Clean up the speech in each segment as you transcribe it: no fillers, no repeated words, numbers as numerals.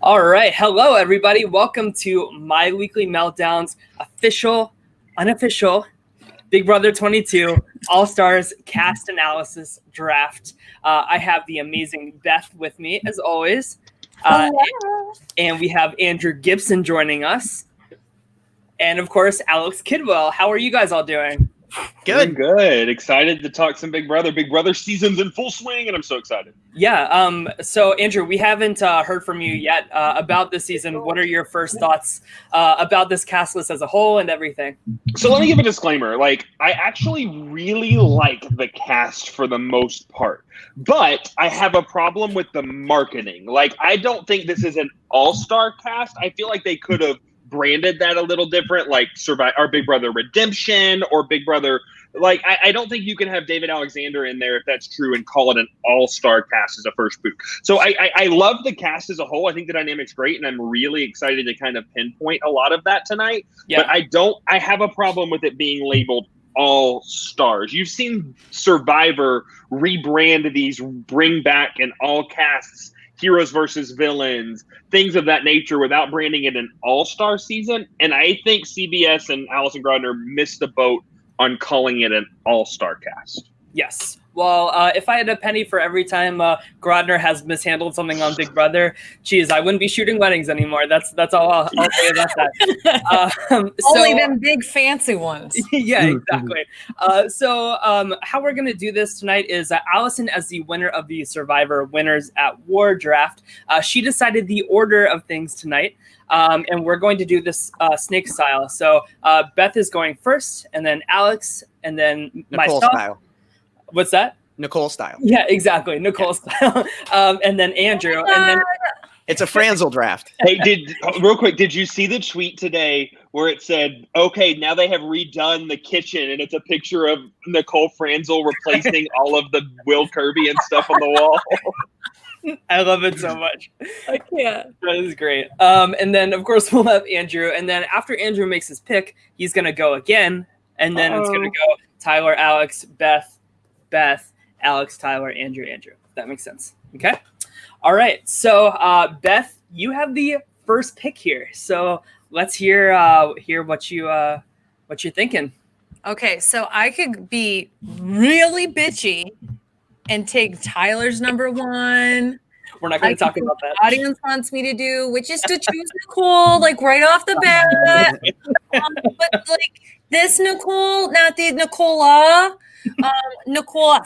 All right. Hello, everybody. Welcome to My Weekly Meltdowns official, unofficial Big Brother 22 All-Stars cast analysis draft. I have the amazing Beth with me, as always. And we have Andrew Gibson joining us. And, of course, Alex Kidwell. How are you guys all doing? Good. Excited to talk some Big Brother. Big Brother season's in full swing, and I'm so excited. Yeah. So, Andrew, we haven't heard from you yet about this season. What are your first thoughts about this cast list as a whole and everything? So let me give a disclaimer. I actually really like the cast for the most part, but I have a problem with the marketing. I don't think this is an all-star cast. I feel like they could have branded that a little different, like our Big Brother Redemption or Big Brother. I don't think you can have David Alexander in there if that's true and call it an all-star cast as a first boot. So I love the cast as a whole. I think the dynamic's great, and I'm really excited to kind of pinpoint a lot of that tonight. Yeah. But I have a problem with it being labeled all stars. You've seen Survivor rebrand these, bring back an all casts, heroes versus villains, things of that nature without branding it an all-star season. And I think CBS and Allison Grodner missed the boat on calling it an all-star cast. Yes. Well, if I had a penny for every time Grodner has mishandled something on Big Brother, geez, I wouldn't be shooting weddings anymore. That's all I'll say about that. Only them big fancy ones. Yeah, exactly. So how we're going to do this tonight is Allison, as the winner of the Survivor Winners at War draft, she decided the order of things tonight. And we're going to do this snake style. So Beth is going first, and then Alex, and then Nicole myself. Style. What's that? Nicole style. Yeah, exactly. Nicole style. And then Andrew. And then it's a Franzel draft. Hey, real quick, did you see the tweet today where it said, okay, now they have redone the kitchen, and it's a picture of Nicole Franzel replacing all of the Will Kirby and stuff on the wall? I love it so much. I can't. That is great. And then, of course, we'll have Andrew. And then after Andrew makes his pick, he's going to go again. And then it's going to go Tyler, Alex, Beth, Alex, Tyler, Andrew. That makes sense. Okay. All right. So, Beth, you have the first pick here. So let's hear what you're thinking. Okay. So I could be really bitchy and take Tyler's number one. We're not going to talk about that. The audience wants me to do, which is to choose Nicole, right off the bat. But this Nicole, not the Nicola. Nicole.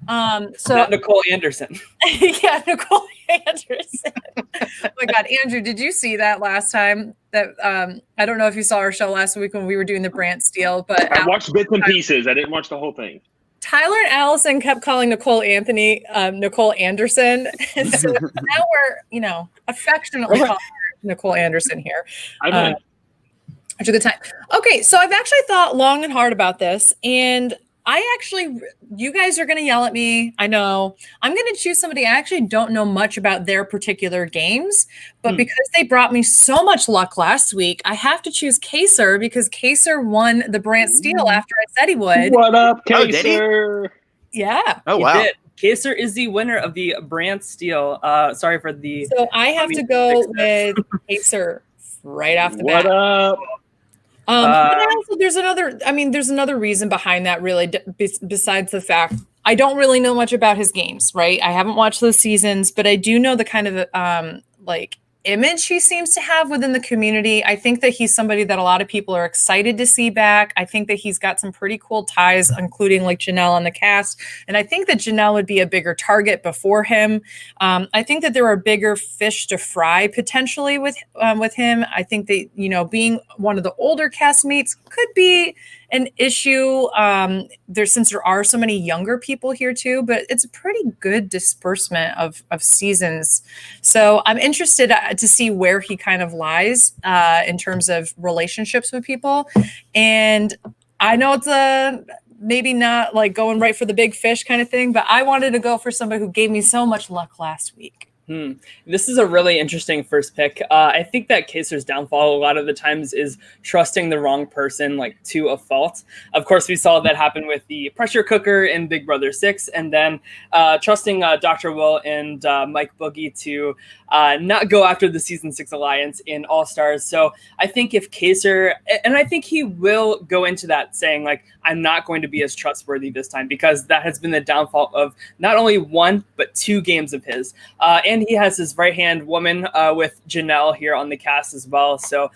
So not Nicole Anderson. Yeah, Nicole Anderson. Oh my God, Andrew, did you see that last time? That I don't know if you saw our show last week when we were doing the Brant Steele, but I watched bits and pieces. I didn't watch the whole thing. Tyler and Allison kept calling Nicole Anthony Nicole Anderson, and so now we're affectionately calling her Nicole Anderson here. After the time. Okay, so I've actually thought long and hard about this, and you guys are going to yell at me. I know. I'm going to choose somebody. I actually don't know much about their particular games, but because they brought me so much luck last week, I have to choose Kaysar because Kaysar won the Brant Steele after I said he would. What up, Kaysar? Oh, did he? Yeah. Oh, wow. Kaysar is the winner of the Brant Steele. Sorry for the... So I have to go with Kaysar right off the bat. What up? But also there's another reason behind that, really, besides the fact I don't really know much about his games, right? I haven't watched those seasons, but I do know the kind of image he seems to have within the community. I think that he's somebody that a lot of people are excited to see back. I think that he's got some pretty cool ties, including Janelle on the cast. And I think that Janelle would be a bigger target before him. I think that there are bigger fish to fry potentially with him. I think that, being one of the older castmates could be an issue since there are so many younger people here too, but it's a pretty good disbursement of seasons. So I'm interested to see where he kind of lies in terms of relationships with people. And I know it's maybe not going right for the big fish kind of thing, but I wanted to go for somebody who gave me so much luck last week. This is a really interesting first pick. I think that Kaysar's downfall a lot of the times is trusting the wrong person, like to a fault. Of course, we saw that happen with the pressure cooker in Big Brother 6, and then trusting Dr. Will and Mike Boogie to not go after the Season 6 Alliance in All Stars. So I think if Kaysar, and I think he will go into that saying, like, I'm not going to be as trustworthy this time, because that has been the downfall of not only one, but 2 games of his. And he has his right-hand woman with Janelle here on the cast as well. So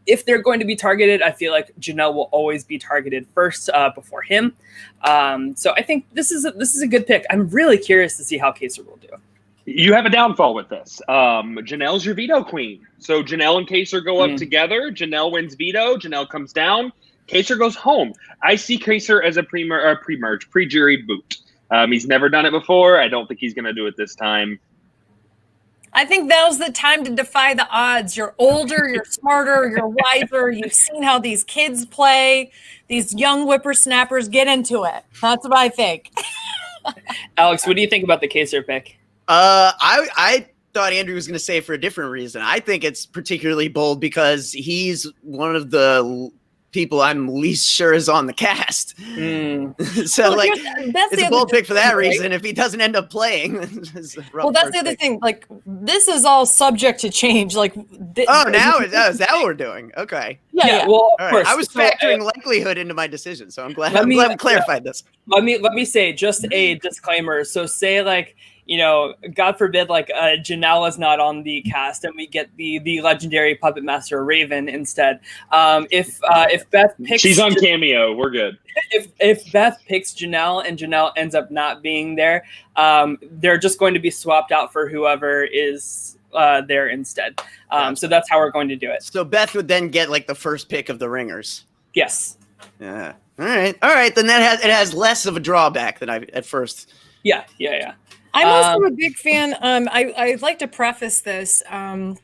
if they're going to be targeted, I feel like Janelle will always be targeted first before him. So I think this is a good pick. I'm really curious to see how Kaysar will do. You have a downfall with this. Janelle's your veto queen. So Janelle and Kaysar go up together. Janelle wins veto. Janelle comes down. Kaysar goes home. I see Kaysar as a pre-jury boot. He's never done it before. I don't think he's going to do it this time. I think now's the time to defy the odds. You're older, you're smarter, you're wiser. You've seen how these kids play. These young whippersnappers, get into it. That's what I think. Alex, what do you think about the Kaysar pick? I thought Andrew was going to say it for a different reason. I think it's particularly bold because he's one of the people I'm least sure is on the cast. So well, like, that's it's a bold pick for that reason. If he doesn't end up playing, well, that's the other thing. Like, this is all subject to change. Like, now is that what we're doing? Okay. Yeah. Well, of course. I was factoring likelihood into my decision, so I'm glad we clarified this. Let me say just a disclaimer. So say, like, you know, God forbid, like Janelle is not on the cast and we get the legendary puppet master Raven instead. If Beth picks, she's on Cameo, we're good. If Beth picks Janelle and Janelle ends up not being there, they're just going to be swapped out for whoever is there instead. So that's how we're going to do it. So Beth would then get like the first pick of the ringers. Yes. Yeah. All right. Then it has less of a drawback than I at first. Yeah. I'm also a big fan. I'd like to preface this. I'm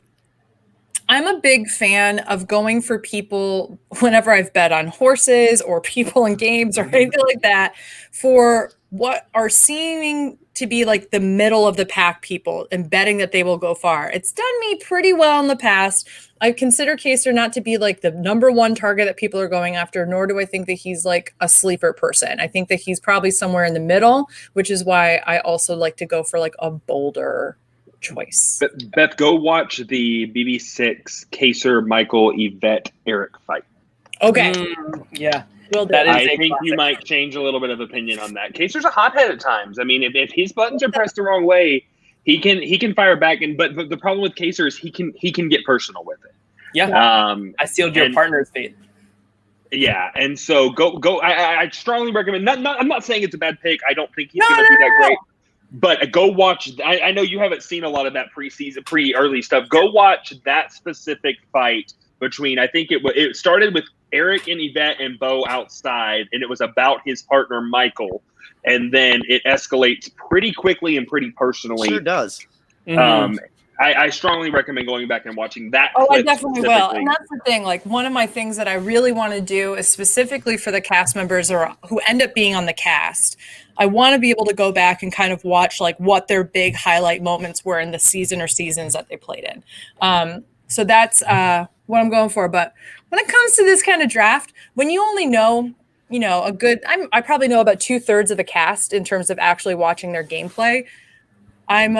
a big fan of going for people whenever I've bet on horses or people in games or anything like that for what are seeming to be like the middle of the pack people and betting that they will go far. It's done me pretty well in the past. I consider Kaysar not to be like the number one target that people are going after, nor do I think that he's like a sleeper person. I think that he's probably somewhere in the middle, which is why I also like to go for like a bolder choice. Beth, go watch the BB6 Kaysar, Michael, Yvette, Eric fight. Okay. Yeah. Well, I think you might change a little bit of opinion on that. Kaysar's a hothead at times. I mean, if his buttons are pressed the wrong way, he can fire back. But the problem with Kaysar is he can get personal with it. Yeah. I sealed your partner's fate. Yeah, and so go. I strongly recommend. I'm not saying it's a bad pick. I don't think he's going to be that great. But go watch. I know you haven't seen a lot of that pre-early stuff. Go watch that specific fight between. I think it started with Eric and Yvette and Bo outside, and it was about his partner Michael, and then it escalates pretty quickly and pretty personally. Sure does. I strongly recommend going back and watching that. Oh, I definitely will. And that's the thing. Like, one of my things that I really want to do is specifically for the cast members or who end up being on the cast. I want to be able to go back and kind of watch like what their big highlight moments were in the season or seasons that they played in. So that's what I'm going for. But when it comes to this kind of draft, when you only know, I probably know about 2/3 of the cast in terms of actually watching their gameplay. I'm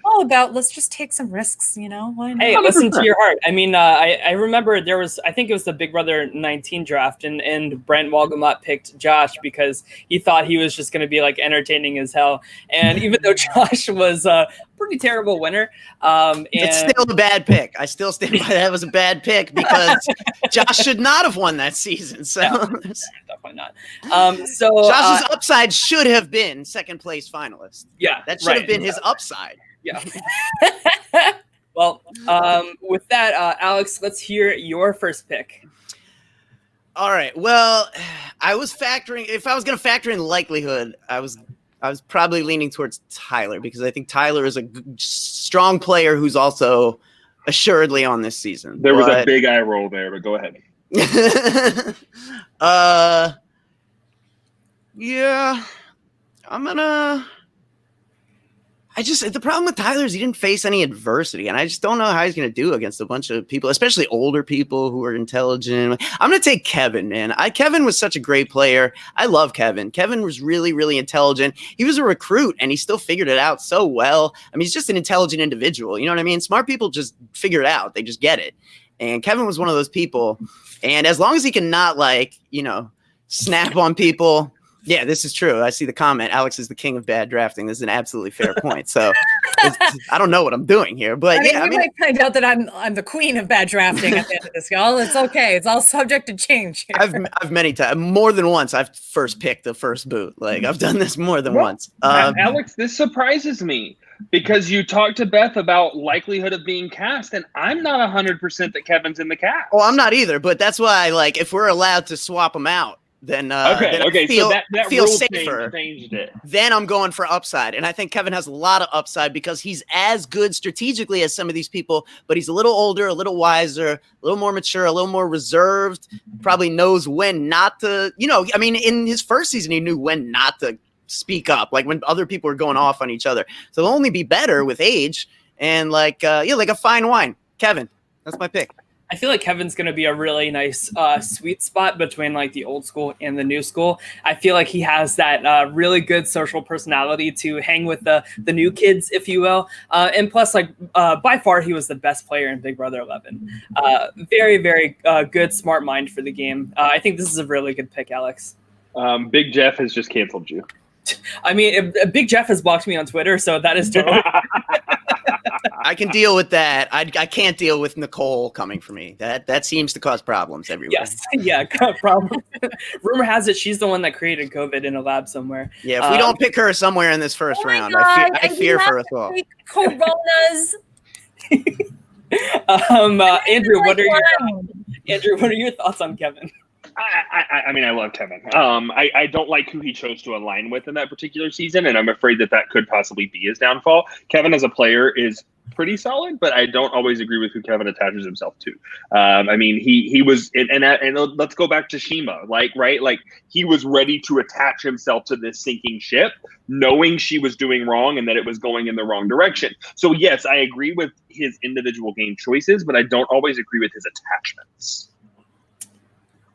all about let's just take some risks, why not? Hey, listen to your heart. I mean, I remember I think it was the Big Brother 19 draft, and Brent Walgamot picked Josh because he thought he was just going to be like entertaining as hell. And even though Josh was a pretty terrible winner, it's still a bad pick. I still stand by that was a bad pick because Josh should not have won that season. So definitely not. So Josh's upside should have been second place finalist. Yeah, that should have been his upside. Yeah. Well, with that, Alex, let's hear your first pick. All right. Well, I was factoring. If I was going to factor in likelihood, I was probably leaning towards Tyler because I think Tyler is a strong player who's also assuredly on this season. There was a big eye roll there, but go ahead. Yeah, the problem with Tyler is he didn't face any adversity, and I just don't know how he's going to do against a bunch of people, especially older people who are intelligent. I'm going to take Kevin, man. Kevin was such a great player. I love Kevin. Kevin was really, really intelligent. He was a recruit, and he still figured it out so well. I mean, he's just an intelligent individual. You know what I mean? Smart people just figure it out. They just get it. And Kevin was one of those people. And as long as he can not, like, you know, snap on people. Yeah, this is true. I see the comment. Alex is the king of bad drafting. This is an absolutely fair point. So I don't know what I'm doing here, but I mean, might find out that I'm the queen of bad drafting at the end of this, y'all. It's okay. It's all subject to change. I've many times, more than once. I've first picked the first boot. Like I've done this more than once. Alex, this surprises me because you talked to Beth about likelihood of being cast, and I'm not 100% that Kevin's in the cast. Oh, I'm not either. But that's why, like, if we're allowed to swap them out. Then so that feel rule safer. Changed it. Then I'm going for upside, and I think Kevin has a lot of upside because he's as good strategically as some of these people, but he's a little older, a little wiser, a little more mature, a little more reserved. Probably knows when not to. You know, I mean, in his first season, he knew when not to speak up, like when other people were going off on each other. So they'll only be better with age and like a fine wine. Kevin, that's my pick. I feel like Kevin's going to be a really nice sweet spot between like the old school and the new school. I feel like he has that really good social personality to hang with the new kids, if you will. And plus, like by far, he was the best player in Big Brother 11. Very, very good, smart mind for the game. I think this is a really good pick, Alex. Big Jeff has just canceled you. I mean, Big Jeff has blocked me on Twitter, so that is totally. I can deal with that. I can't deal with Nicole coming for me. That seems to cause problems everywhere. Yes, yeah, problem. Rumor has it she's the one that created COVID in a lab somewhere. Yeah, if we don't pick her somewhere in this first round, I fear for us all. Coronas. Andrew, what are your thoughts on Kevin? I mean, I love Kevin. I don't like who he chose to align with in that particular season, and I'm afraid that could possibly be his downfall. Kevin as a player is pretty solid, but I don't always agree with who Kevin attaches himself to. I mean, he was, and let's go back to Shima, like he was ready to attach himself to this sinking ship, knowing she was doing wrong and that it was going in the wrong direction. So yes, I agree with his individual game choices, but I don't always agree with his attachments.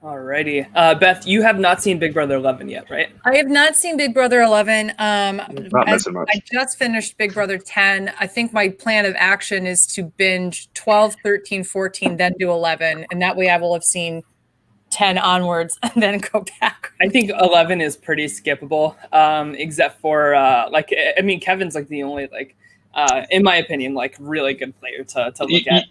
Alrighty. Beth, you have not seen Big Brother 11 yet, right? I have not seen Big Brother 11. Not missing much. I just finished Big Brother 10. I think my plan of action is to binge 12, 13, 14, then do 11. And that way I will have seen 10 onwards and then go back. I think 11 is pretty skippable, except for, Kevin's like the only, in my opinion, like really good player to look at.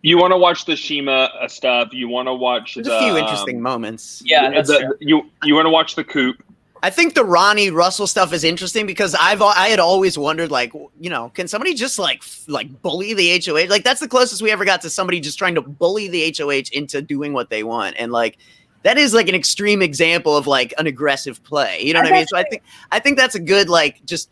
You want to watch the Shima stuff. You want to watch There's a few interesting moments. Yeah, that's true. You want to watch the Coop. I think the Ronnie Russell stuff is interesting because I had always wondered, like, you know, can somebody just like bully the HOH? Like, that's the closest we ever got to somebody just trying to bully the HOH into doing what they want. And like, that is like an extreme example of like an aggressive play. You know what I mean? So I think that's a good, like, just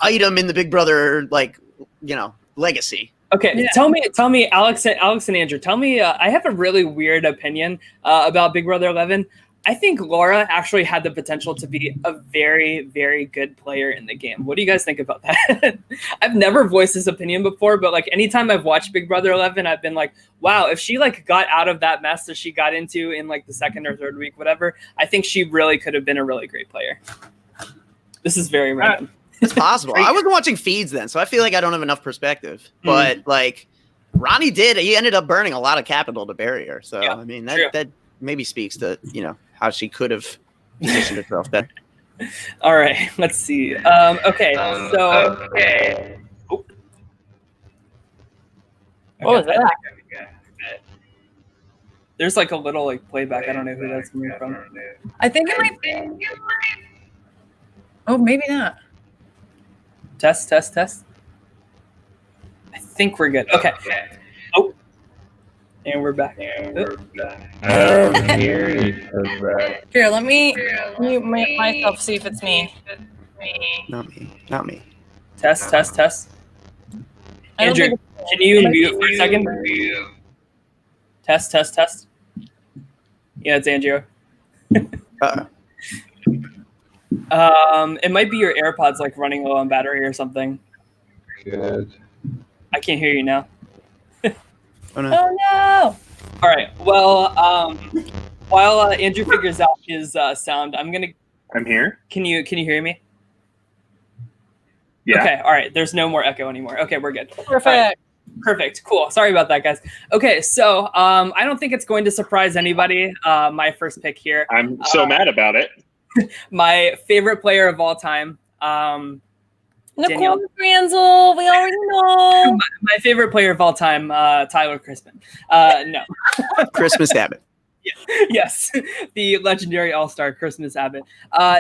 item in the Big Brother, like, you know, legacy. Okay, yeah. Tell me, Alex and Andrew, tell me, I have a really weird opinion about Big Brother 11. I think Laura actually had the potential to be a very, very good player in the game. What do you guys think about that? I've never voiced this opinion before, but like anytime I've watched Big Brother 11, I've been like, wow, if she like got out of that mess that she got into in like the second or third week, whatever, I think she really could have been a really great player. This is very random. It's possible. I wasn't watching feeds then, so I feel like I don't have enough perspective. But like Ronnie did, he ended up burning a lot of capital to bury her. So yeah, I mean that maybe speaks to, you know, how she could have positioned herself better. All right, let's see. Okay, so okay. Oh. What was that? There's like a little like playback. I don't know who that's coming from. I think it might be. Oh, maybe not. Test. I think we're good. Okay. Oh. And we're back. Here, let me mute myself, see if it's me. Not me. Test. Andrew, can you mute for a second? Test. Yeah, it's Andrew. It might be your AirPods like running low on battery or something. Good. I can't hear you now. Oh no. Oh no! All right. Well, while Andrew figures out his sound, I'm here. Can you hear me? Yeah. Okay. All right. There's no more echo anymore. Okay, we're good. Perfect. All right. Perfect. Cool. Sorry about that, guys. Okay, so I don't think it's going to surprise anybody. My first pick here. I'm so mad about it. My favorite player of all time. Danielle. Nicole Franzel, we already know. My favorite player of all time, Tyler Crispin. No. Christmas habit. Yes, the legendary all-star Christmas Abbott.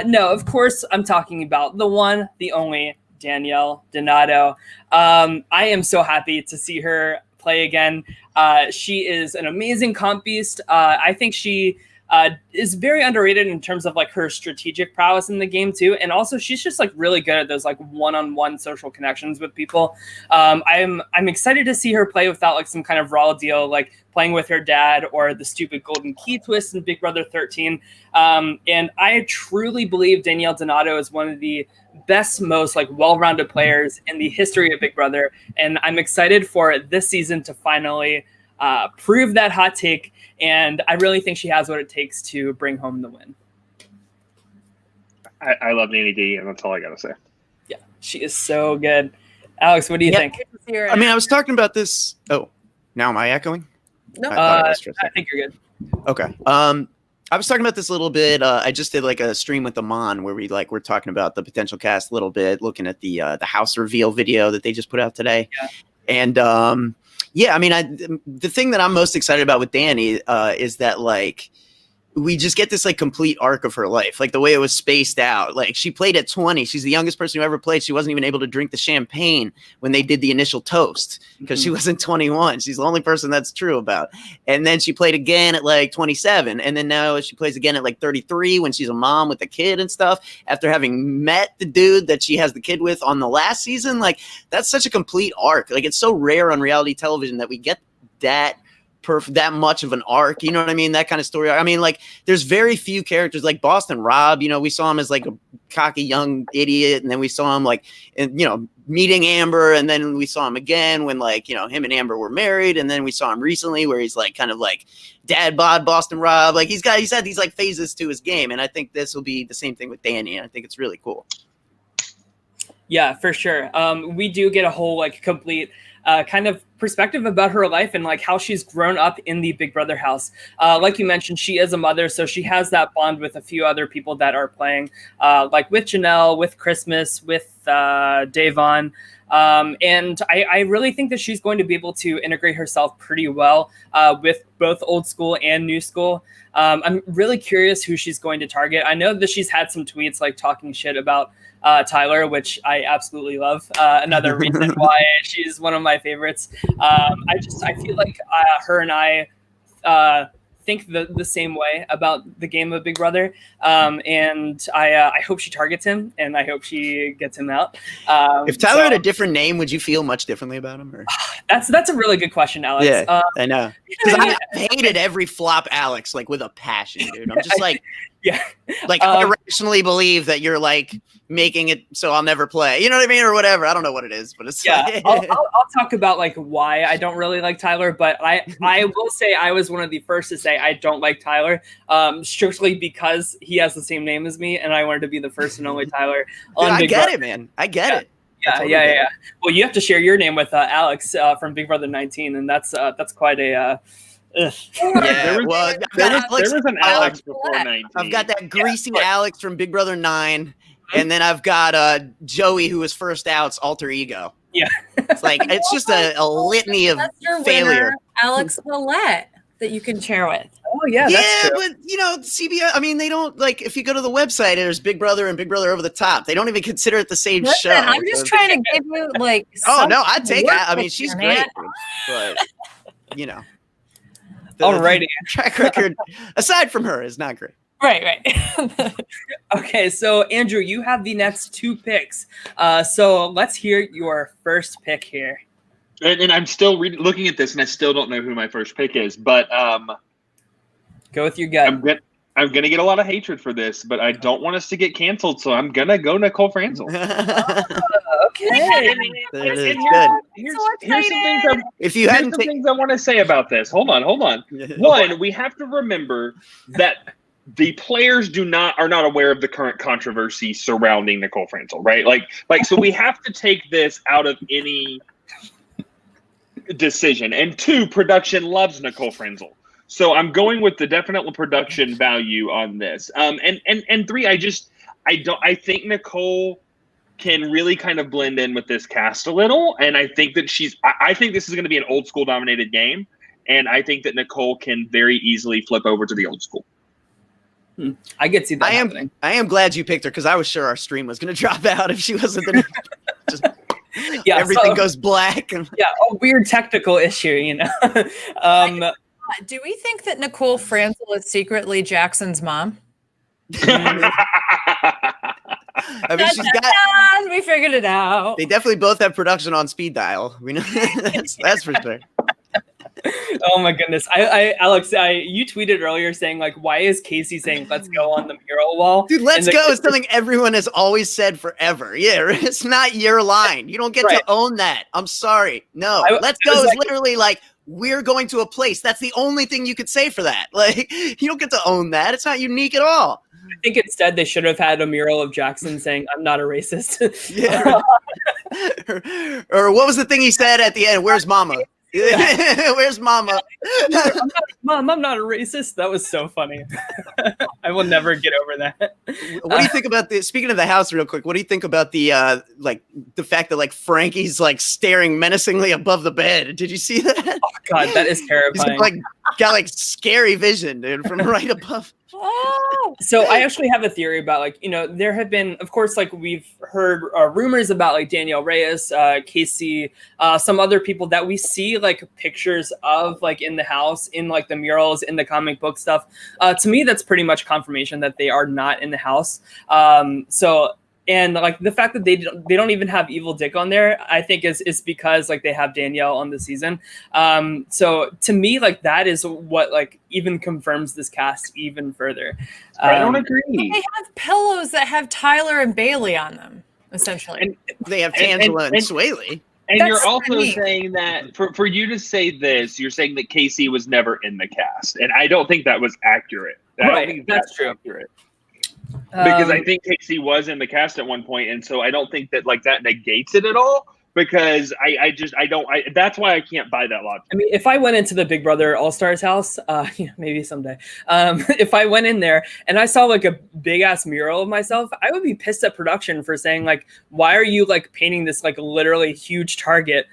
No, of course, I'm talking about the one, the only Danielle Donato. I am so happy to see her play again. She is an amazing comp beast. I think she is very underrated in terms of like her strategic prowess in the game too, and also she's just like really good at those like one-on-one social connections with people. I'm excited to see her play without like some kind of raw deal, like playing with her dad or the stupid golden key twist in Big Brother 13. And I truly believe Danielle Donato is one of the best, most like well-rounded players in the history of Big Brother, and I'm excited for this season to finally prove that hot take. And I really think she has what it takes to bring home the win. I love Nanny D, and that's all I gotta say. Yeah, she is so good. Alex, what do you think? I mean, I was talking about this. Oh, now am I echoing? No. I think you're good. Okay. I was talking about this a little bit. I just did like a stream with Amon where we're talking about the potential cast a little bit, looking at the house reveal video that they just put out today. Yeah. And yeah, I mean, the thing that I'm most excited about with Danny is that like we just get this like complete arc of her life, like the way it was spaced out. Like she played at 20. She's the youngest person who ever played. She wasn't even able to drink the champagne when they did the initial toast because she wasn't 21. She's the only person that's true about. And then she played again at like 27. And then now she plays again at like 33 when she's a mom with a kid and stuff after having met the dude that she has the kid with on the last season. Like that's such a complete arc. Like it's so rare on reality television that we get that much of an arc, you know what I mean? That kind of story. I mean, like, there's very few characters like Boston Rob. You know, we saw him as like a cocky young idiot, and then we saw him like, meeting Amber, and then we saw him again when like, him and Amber were married, and then we saw him recently where he's like kind of like dad bod Boston Rob. Like he's had these like phases to his game, and I think this will be the same thing with Danny, and I think it's really cool. Yeah, for sure. We do get a whole like complete kind of perspective about her life and like how she's grown up in the Big Brother house. Like you mentioned, she is a mother, so she has that bond with a few other people that are playing, like with Janelle, with Christmas, with Davon. And I really think that she's going to be able to integrate herself pretty well with both old school and new school. I'm really curious who she's going to target. I know that she's had some tweets like talking shit about Tyler, which I absolutely love. Another reason why she's one of my favorites. I feel like her and I think the same way about the game of Big Brother, and I hope she targets him, and I hope she gets him out. If Tyler had a different name, would you feel much differently about him? Or? That's a really good question, Alex. Yeah, I know. Because I hated every flop Alex like with a passion, dude. I'm just like, yeah, like I irrationally believe that you're like making it so I'll never play. You know what I mean, or whatever. I don't know what it is, but it's yeah. I'll talk about like why I don't really like Tyler, but I will say I was one of the first to say I don't like Tyler, strictly because he has the same name as me, and I wanted to be the first and only Tyler. Dude, I get it, man. I get it. Yeah. Well, you have to share your name with Alex from Big Brother 19, and that's quite a. Yeah, there was an Alex before 19. I've got that greasy Alex from Big Brother 9, and then I've got Joey, who was first out's alter ego. Yeah, it's like it's just a litany of failure. Winner, Alex Millette, that you can share with. Oh yeah, that's true. But CBS, I mean, they don't like if you go to the website, there's Big Brother and Big Brother Over the Top. They don't even consider it the same show. I'm just trying to give you like. Oh no, I'd take it. I mean, she's great, but Alrighty. Track record, aside from her, is not great. Right. Okay, so Andrew, you have the next two picks. So let's hear your first pick here. And I'm still looking at this, and I still don't know who my first pick is. But go with your gut. I'm gonna get a lot of hatred for this, but I don't want us to get canceled, so I'm gonna go Nicole Franzel. Okay. Here's some things. Things I want to say about this. Hold on. One, we have to remember that the players are not aware of the current controversy surrounding Nicole Franzel, right? So we have to take this out of any decision. And two, production loves Nicole Franzel. So I'm going with the definite production value on this. And three, I think Nicole can really kind of blend in with this cast a little. And I think that I think this is going to be an old school dominated game. And I think that Nicole can very easily flip over to the old school. I get see that happening. I am glad you picked her because I was sure our stream was going to drop out if she wasn't the just everything goes black. A weird technical issue, Do we think that Nicole Franzel is secretly Jackson's mom? I mean, we figured it out. They definitely both have production on speed dial. We know that's for sure. Oh my goodness. Alex, you tweeted earlier saying why is Casey saying let's go on the mural wall? Dude, let's go is something everyone has always said forever. Yeah, it's not your line. You don't get to own that. I'm sorry. No, let's go is literally we're going to a place. That's the only thing you could say for that. You don't get to own that. It's not unique at all. I think instead they should have had a mural of Jackson saying, I'm not a racist. Yeah. or what was the thing he said at the end? Where's mama? Where's mama? Mom, I'm not a racist. That was so funny. I will never get over that. What do you think about this? Speaking of the house real quick, what do you think about the the fact that Frankie's staring menacingly above the bed? Did you see that? Oh God, that is terrifying. He's got scary vision, dude, from right above. So I actually have a theory about there have been, of course, we've heard rumors about Danielle Reyes, Casey, some other people that we see pictures of in the house, in the murals, in the comic book stuff. To me, that's pretty much confirmation that they are not in the house. And the fact that they don't even have Evil Dick on there, I think is because they have Danielle on the season. So to me, that is what even confirms this cast even further. I don't agree. They have pillows that have Tyler and Bailey on them, essentially. And they have Tangela and Swaley. And you're also saying that for you to say this, you're saying that Casey was never in the cast, and I don't think that was accurate. I don't think that's true. Accurate. Because I think Casey was in the cast at one point, and so I don't think that that negates it at all. Because that's why I can't buy that logic. I mean, if I went into the Big Brother All-Stars house, maybe someday, if I went in there and I saw a big ass mural of myself, I would be pissed at production for saying why are you painting this literally huge target?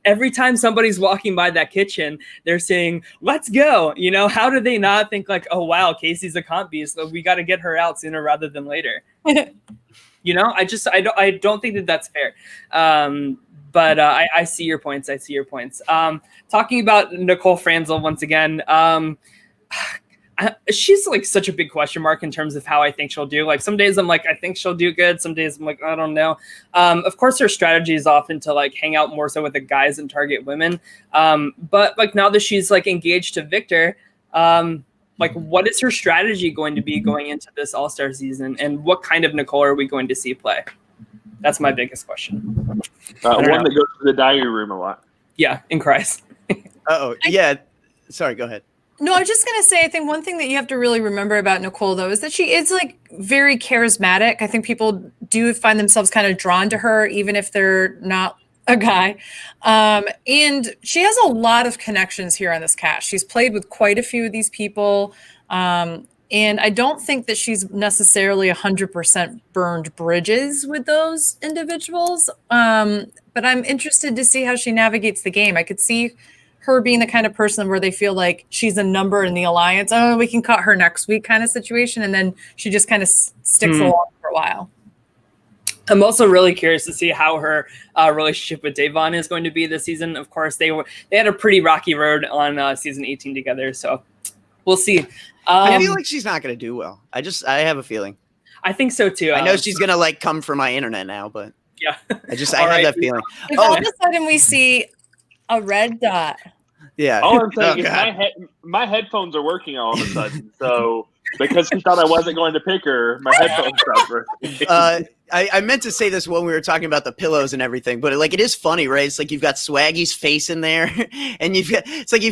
Every time somebody's walking by that kitchen, they're saying, let's go. How do they not think oh wow, Casey's a comp beast, so we got to get her out sooner rather than later. I don't think that that's fair. But I see your points. Talking about Nicole Franzel once again. She's such a big question mark in terms of how I think she'll do. Some days I'm I think she'll do good. Some days I'm I don't know. Of course, her strategy is often to hang out more so with the guys and target women. But now that she's engaged to Victor, what is her strategy going to be going into this All-Star season, and what kind of Nicole are we going to see play? That's my biggest question. One that goes to the diary room a lot. Yeah, and cries. Yeah. Sorry, go ahead. No, I was just going to say, I think one thing that you have to really remember about Nicole, though, is that she is very charismatic. I think people do find themselves kind of drawn to her, even if they're not a guy. And she has a lot of connections here on this cast. She's played with quite a few of these people. And I don't think that she's necessarily 100% burned bridges with those individuals. But I'm interested to see how she navigates the game. I could see her being the kind of person where they feel like she's a number in the alliance. Oh, we can cut her next week kind of situation. And then she just kind of sticks along for a while. I'm also really curious to see how her relationship with Davon is going to be this season. Of course, they had a pretty rocky road on season 18 together, so we'll see. I feel like she's not going to do well. I have a feeling. I think so too. I know she's going to come for my internet now, but yeah, I have that feeling. If all of a sudden we see a red dot Yeah. All I'm saying Oh, is God. my headphones are working all of a sudden. So because she thought I wasn't going to pick her, my headphones stopped working. I meant to say this when we were talking about the pillows and everything, but like it is funny, right? It's like you've got Swaggy's face in there, and you've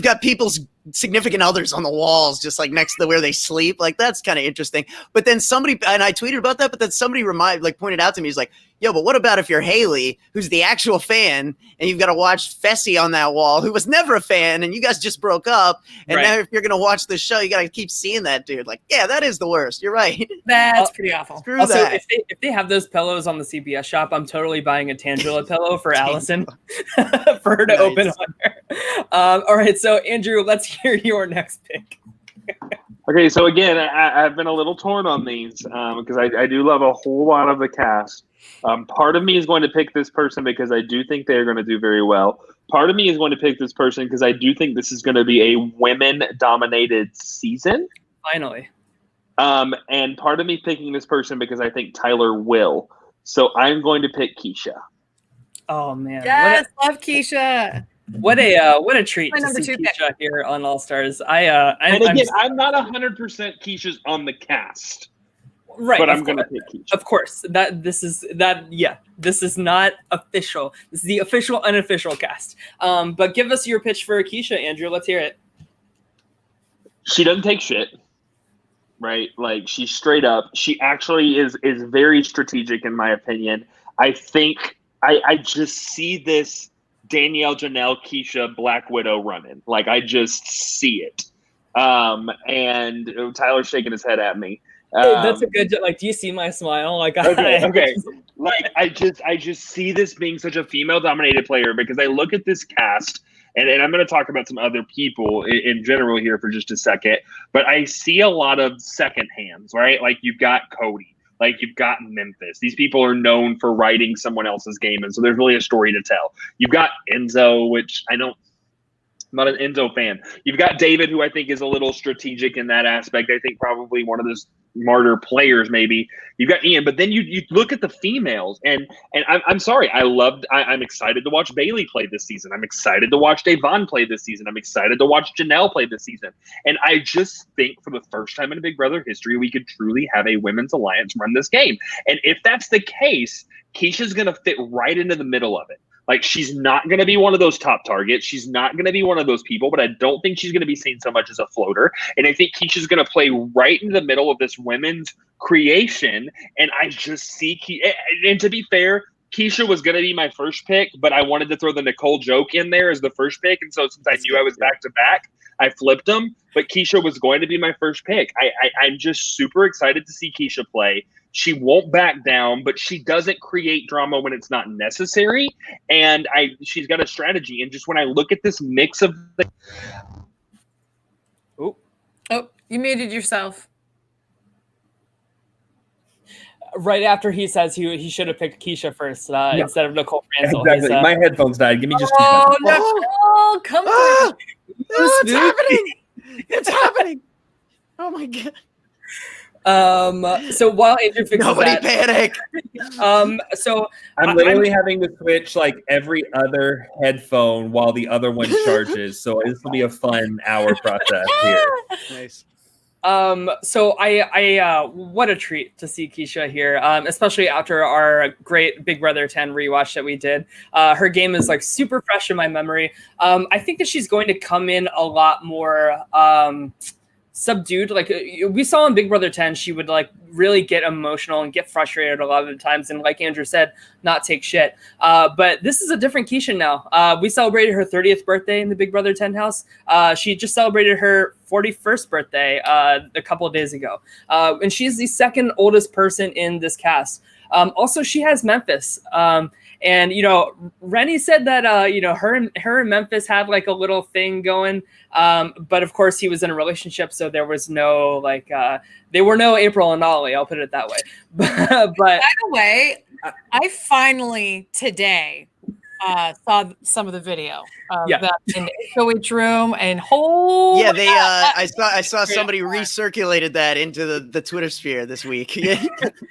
got people's significant others on the walls, just like next to where they sleep. Like that's kind of interesting. But then somebody, and I tweeted about that, but then somebody pointed out to me, he's like, "Yo, but what about if you're Haley, who's the actual fan, and you've got to watch Fessy on that wall, who was never a fan, and you guys just broke up, and now if you're gonna watch the show, you got to keep seeing that dude." Like, yeah, that is the worst. You're right. That's pretty awful. Screw Also, that. if they have those pillows on the CBS shop, I'm totally buying a Tangela pillow for Allison for her to open on her. All right, so Andrew, let's hear your next pick. Okay, so again, I've been a little torn on these because I do love a whole lot of the cast. Part of me is going to pick this person because I do think they're going to do very well. Part of me is going to pick this person because I do think this is going to be a women-dominated season. Finally. And part of me picking this person because I think Tyler will. So I'm going to pick Keesha. Oh man! Yes, love Keesha. What a treat My to number see 2 Keesha pick. here on All Stars. I'm not 100% Keisha's on the cast, right, but I'm going to pick Keesha. Of course, this is not official. This is the official, unofficial cast. But give us your pitch for Keesha, Andrew. Let's hear it. She doesn't take shit, right? Like she's straight up. She actually is very strategic, in my opinion. I think I just see this Danielle, Janelle, Keesha, Black Widow running. Like I just see it. And Tyler's shaking his head at me. That's a good. Like, do you see my smile? Like, okay. Like I just see this being such a female-dominated player because I look at this cast, and I'm going to talk about some other people in general here for just a second. But I see a lot of second hands, right? Like you've got Cody. Like you've got Memphis. These people are known for writing someone else's game, and so there's really a story to tell. You've got Enzo, which I'm not an Enzo fan. You've got David, who I think is a little strategic in that aspect. I think probably one of those smarter players, maybe. You've got Ian, but then you look at the females, and I'm sorry, I'm excited to watch Bailey play this season. I'm excited to watch Devon play this season. I'm excited to watch Janelle play this season. And I just think for the first time in Big Brother history, we could truly have a women's alliance run this game. And if that's the case, Keisha's going to fit right into the middle of it. Like, she's not going to be one of those top targets. She's not going to be one of those people, but I don't think she's going to be seen so much as a floater. And I think Keisha's going to play right in the middle of this women's creation. And I just see and to be fair, Keesha was going to be my first pick, but I wanted to throw the Nicole joke in there as the first pick. And so since I knew I was back to back, I flipped them. But Keesha was going to be my first pick. I'm just super excited to see Keesha play. She won't back down, but she doesn't create drama when it's not necessary. And she's got a strategy. And just when I look at this mix of Oh, you muted yourself. Right after he says he should have picked Keesha first instead of Nicole Franzel. Exactly. My headphones died. Give me just 2 Oh, seconds. Nicole, come on. It's happening. It's happening. Oh my God. So while Andrew fixes Nobody that, panic. so I'm literally having to switch like every other headphone while the other one charges. So this will be a fun hour process here. Nice. So I what a treat to see Keesha here, especially after our great Big Brother 10 rewatch that we did. Her game is like super fresh in my memory. I think that she's going to come in a lot more subdued. Like we saw in Big Brother 10, she would like really get emotional and get frustrated a lot of the times, and like Andrew said, not take shit. But this is a different Keesha now. We celebrated her 30th birthday in the Big Brother 10 house. She just celebrated her 41st birthday a couple of days ago, and she's the second oldest person in this cast. Also, she has Memphis. And, you know, Rennie said that, you know, her and Memphis had like a little thing going. But of course he was in a relationship. So there was no like, they were no April and Ollie. I'll put it that way. But by the way, I finally today saw some of the video of Yeah. them in the HOH room, and I saw somebody recirculated that into the Twitter sphere this week.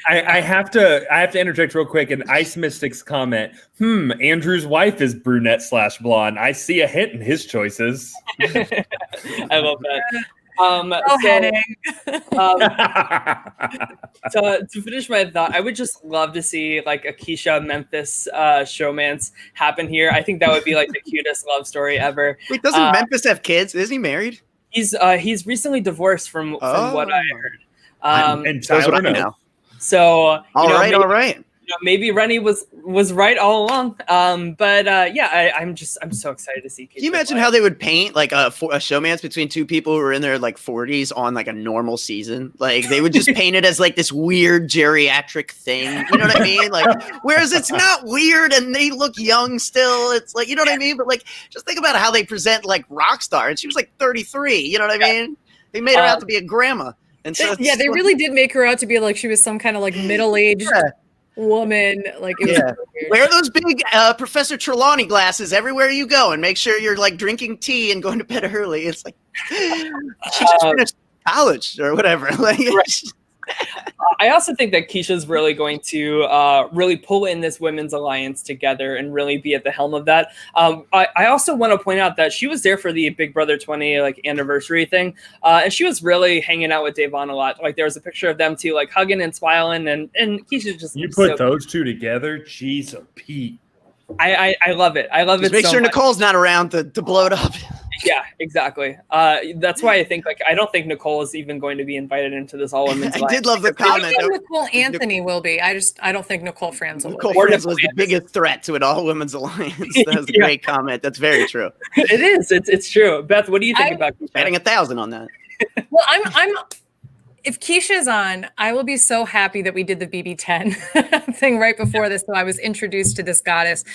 I have to interject real quick. An Ice Mystics comment. Andrew's wife is brunette/blonde. I see a hint in his choices. I love that. To finish my thought, I would just love to see like a Keesha Memphis showmance happen here. I think that would be like the cutest love story ever. Wait, doesn't Memphis have kids? Is he married? He's recently divorced from what I heard. And Tyler knows. So all right. Maybe Rennie was right all along. I'm so excited to see Keisha. Can you imagine how they would paint like a showmance between two people who are in their like 40s on like a normal season? Like they would just paint it as like this weird geriatric thing. You know what I mean? Like, whereas it's not weird and they look young still. It's like, you know what I mean? But like, just think about how they present like Rockstar, and she was like 33. You know what I mean? They made her out to be a grandma. And so they really did make her out to be like she was some kind of like middle-aged woman. Like it was weird. Wear those big Professor Trelawney glasses everywhere you go, and make sure you're like drinking tea and going to bed early. It's like she just finished college or whatever. Like, I also think that Keisha's really going to really pull in this women's alliance together and really be at the helm of that. I also want to point out that she was there for the Big Brother 20 like anniversary thing, and she was really hanging out with Davon a lot. Like there was a picture of them two like hugging and smiling, and Keisha just put those two together. Jeez, Pete. I love it. I love it. Make so sure much. Nicole's not around to blow it up. Yeah, exactly. That's why I don't think Nicole is even going to be invited into this all women's. I did love the comment. I think Nicole Anthony will be. I don't think Nicole Franzel. Nicole Franzel was the biggest threat to an all women's alliance. That was a great comment. That's very true. It is. It's true. Beth, what do you think about betting 1,000 on that? Well, I'm. If Keisha's on, I will be so happy that we did the BB10 thing right before this. So I was introduced to this goddess.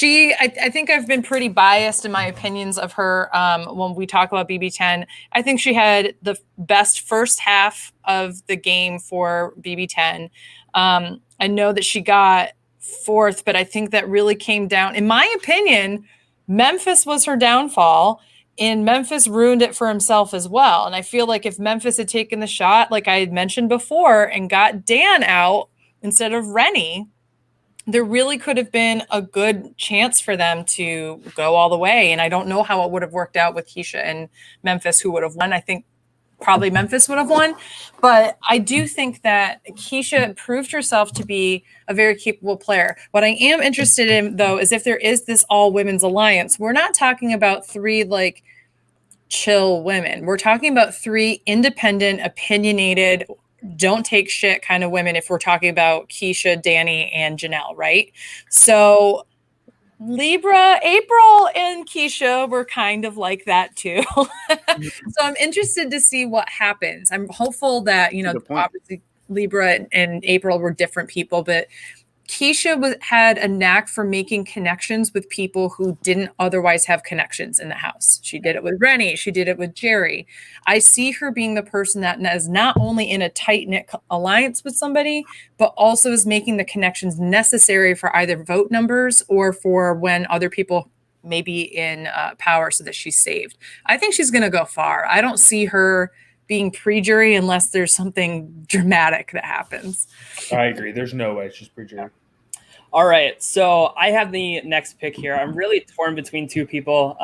I think I've been pretty biased in my opinions of her when we talk about BB10. I think she had the best first half of the game for BB10. I know that she got fourth, but I think that really came down, in my opinion, Memphis was her downfall. And Memphis ruined it for himself as well. And I feel like if Memphis had taken the shot, like I had mentioned before, and got Dan out instead of Rennie, there really could have been a good chance for them to go all the way. And I don't know how it would have worked out with Keisha and Memphis, who would have won. I think probably Memphis would have won. But I do think that Keisha proved herself to be a very capable player. What I am interested in, though, is if there is this all women's alliance, we're not talking about three like chill women. We're talking about three independent, opinionated, don't take shit kind of women. If we're talking about Keisha, Danny, and Janelle, right? So Libra, April, and Keisha were kind of like that too. So I'm interested to see what happens. I'm hopeful that, obviously Libra and April were different people, but Keisha had a knack for making connections with people who didn't otherwise have connections in the house. She did it with Rennie. She did it with Jerry. I see her being the person that is not only in a tight-knit alliance with somebody, but also is making the connections necessary for either vote numbers or for when other people may be in power so that she's saved. I think she's going to go far. I don't see her being pre-jury unless there's something dramatic that happens. I agree. There's no way she's pre-jury. All right. So I have the next pick here. I'm really torn between two people.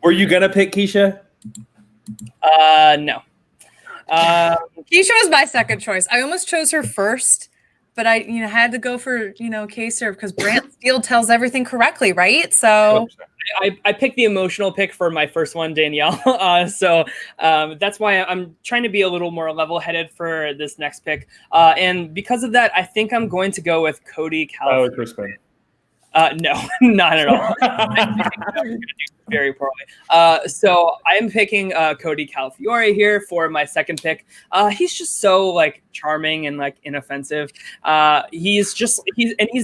Were you going to pick Keisha? No. Keisha was my second choice. I almost chose her first, but I had to go for, Kaysar because Brant Steele tells everything correctly, right? So I picked the emotional pick for my first one, Danielle. So that's why I'm trying to be a little more level-headed for this next pick. And because of that, I think I'm going to go with Cody California. Oh, Chris Cody. No, not at all. I'm going to do very poorly. So I'm picking Cody Calafiore here for my second pick. He's just so like charming and like inoffensive. He's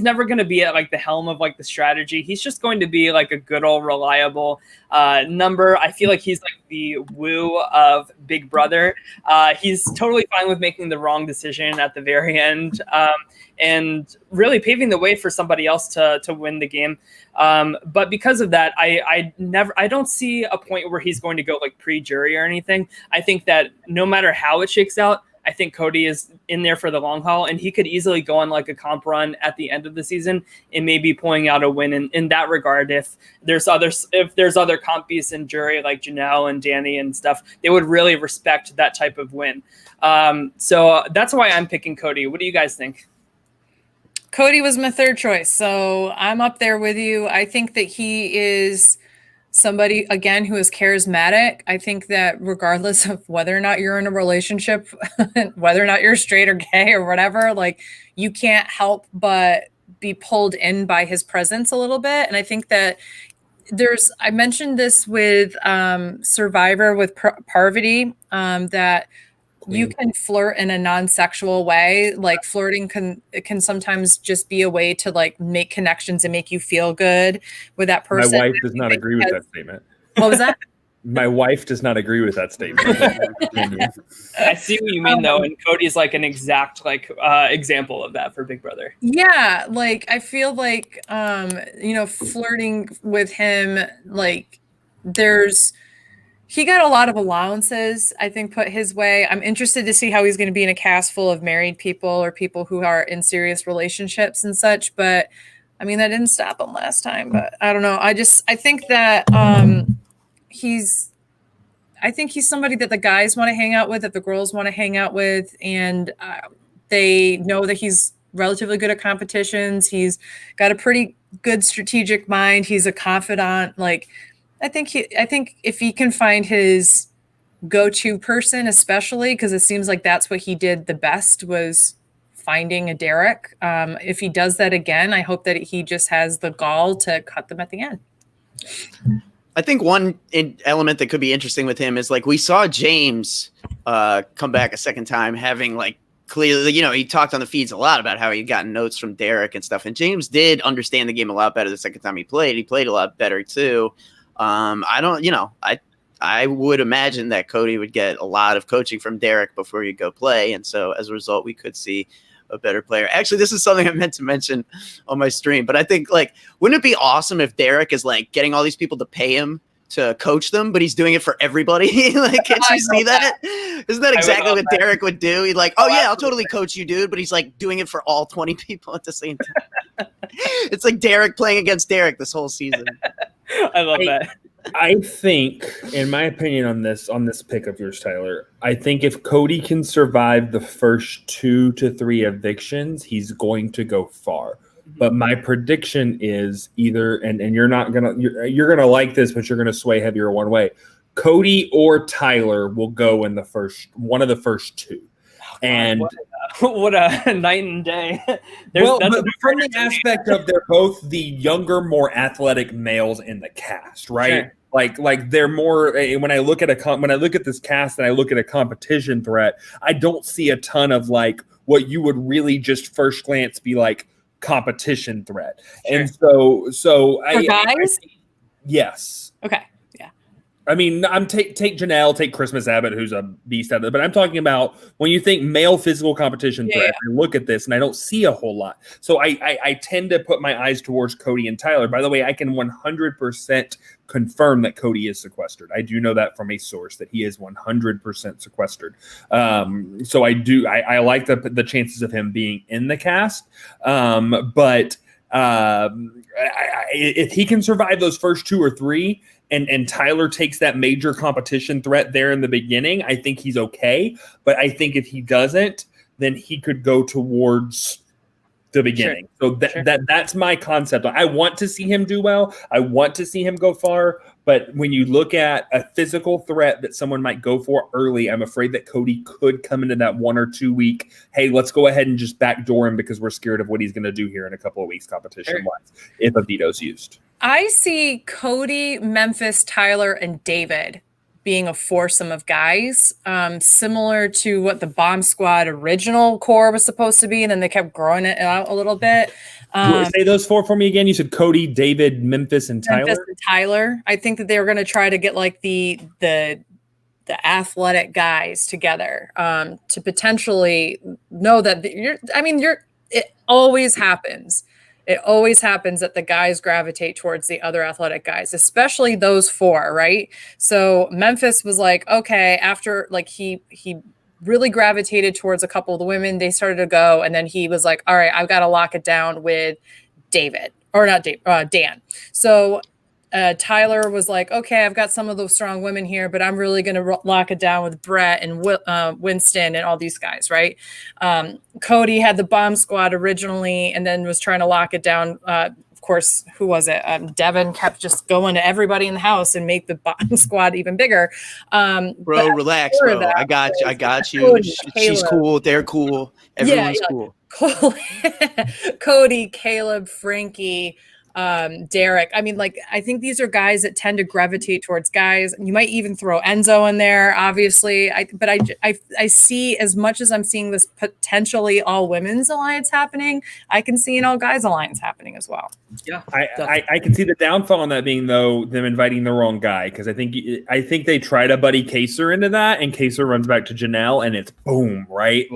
never going to be at like the helm of like the strategy. He's just going to be like a good old reliable number. I feel like he's like the woo of Big Brother. He's totally fine with making the wrong decision at the very end, and really paving the way for somebody else to win the game. But because of that, I don't see a point where he's going to go like pre-jury or anything. I think that no matter how it shakes out, I think Cody is in there for the long haul, and he could easily go on like a comp run at the end of the season and maybe pulling out a win in that regard. If there's other compies in jury like Janelle and Danny and stuff, they would really respect that type of win. So that's why I'm picking Cody. What do you guys think? Cody was my third choice, so I'm up there with you. I think that he is somebody, again, who is charismatic. I think that regardless of whether or not you're in a relationship, whether or not you're straight or gay or whatever, like, you can't help but be pulled in by his presence a little bit. And I think that I mentioned this with Survivor with Parvati, that you can flirt in a non-sexual way. Like, flirting can sometimes just be a way to like make connections and make you feel good with that person. My wife does not agree with that statement. What was that? My wife does not agree with that statement. I see what you mean, though, and Cody's like an exact example of that for Big Brother. Yeah, like, I feel like flirting with him, like, he got a lot of allowances, I think, put his way. I'm interested to see how he's going to be in a cast full of married people or people who are in serious relationships and such. But I mean, that didn't stop him last time. But I don't know. I think that he's somebody that the guys want to hang out with, that the girls want to hang out with, and they know that he's relatively good at competitions. He's got a pretty good strategic mind. He's a confidant. Like, I think if he can find his go-to person, especially because it seems like that's what he did the best, was finding a Derek. If he does that again, I hope that he just has the gall to cut them at the end. I think one element that could be interesting with him is, like, we saw James come back a second time, having, like, clearly, he talked on the feeds a lot about how he had gotten notes from Derek and stuff. And James did understand the game a lot better the second time he played. He played a lot better too. I would imagine that Cody would get a lot of coaching from Derek before you go play. And so as a result, we could see a better player. Actually, this is something I meant to mention on my stream, but I think, like, wouldn't it be awesome if Derek is like getting all these people to pay him to coach them, but he's doing it for everybody? Like, can't you see that? Isn't that exactly what Derek would do? He'd like, oh yeah, I'll totally coach you, dude. But he's like doing it for all 20 people at the same time. It's like Derek playing against Derek this whole season. I love that. I think, in my opinion on this pick of yours, Tyler, I think if Cody can survive the first 2 to 3 evictions, he's going to go far. But my prediction is either, and you're gonna like this, but you're gonna sway heavier one way. Cody or Tyler will go in one of the first 2. And what a night and day. But from the aspect of they're both the younger, more athletic males in the cast, right? Sure. Like they're more. When I look at this cast and I look at a competition threat, I don't see a ton of like what you would really just first glance be like competition threat. Sure. And so guys, yes, okay. I mean, take Janelle, take Christmas Abbott, who's a beast out of it. But I'm talking about when you think male physical competition threat, I look at this and I don't see a whole lot. So I tend to put my eyes towards Cody and Tyler. By the way, I can 100% confirm that Cody is sequestered. I do know that from a source that he is 100% sequestered. So I like the chances of him being in the cast. But if he can survive those first 2 or 3, and Tyler takes that major competition threat there in the beginning, I think he's okay. But I think if he doesn't, then he could go towards the beginning. Sure. So that's my concept. I want to see him do well. I want to see him go far. But when you look at a physical threat that someone might go for early, I'm afraid that Cody could come into that 1 or 2 week, hey, let's go ahead and just backdoor him because we're scared of what he's going to do here in a couple of weeks competition-wise if a veto's used. I see Cody, Memphis, Tyler, and David being a foursome of guys, similar to what the Bomb Squad original core was supposed to be, and then they kept growing it out a little bit. Say those four for me again. You said Cody, David, Memphis, and Tyler. I think that they were going to try to get like the athletic guys together to potentially know that it always happens. It always happens that the guys gravitate towards the other athletic guys, especially those four, right? So Memphis was like, okay, after like he really gravitated towards a couple of the women, they started to go, and then he was like, all right, I've got to lock it down with Dan. So Tyler was like, okay, I've got some of those strong women here, but I'm really going to lock it down with Brett and Winston and all these guys, right? Cody had the bomb squad originally and then was trying to lock it down. Of course, who was it? Devin kept just going to everybody in the house and make the bomb squad even bigger. Bro, relax, bro. I got you. She's cool. They're cool. Everyone's cool. Cody, Caleb, Frankie, Derek. I mean, like, I think these are guys that tend to gravitate towards guys. You might even throw Enzo in there, obviously. But I see, as much as I'm seeing this potentially all women's alliance happening, I can see an all guys alliance happening as well. Yeah, I can see the downfall on that being, though, them inviting the wrong guy, because I think they try to buddy Kaysar into that, and Kaysar runs back to Janelle, and it's boom, right?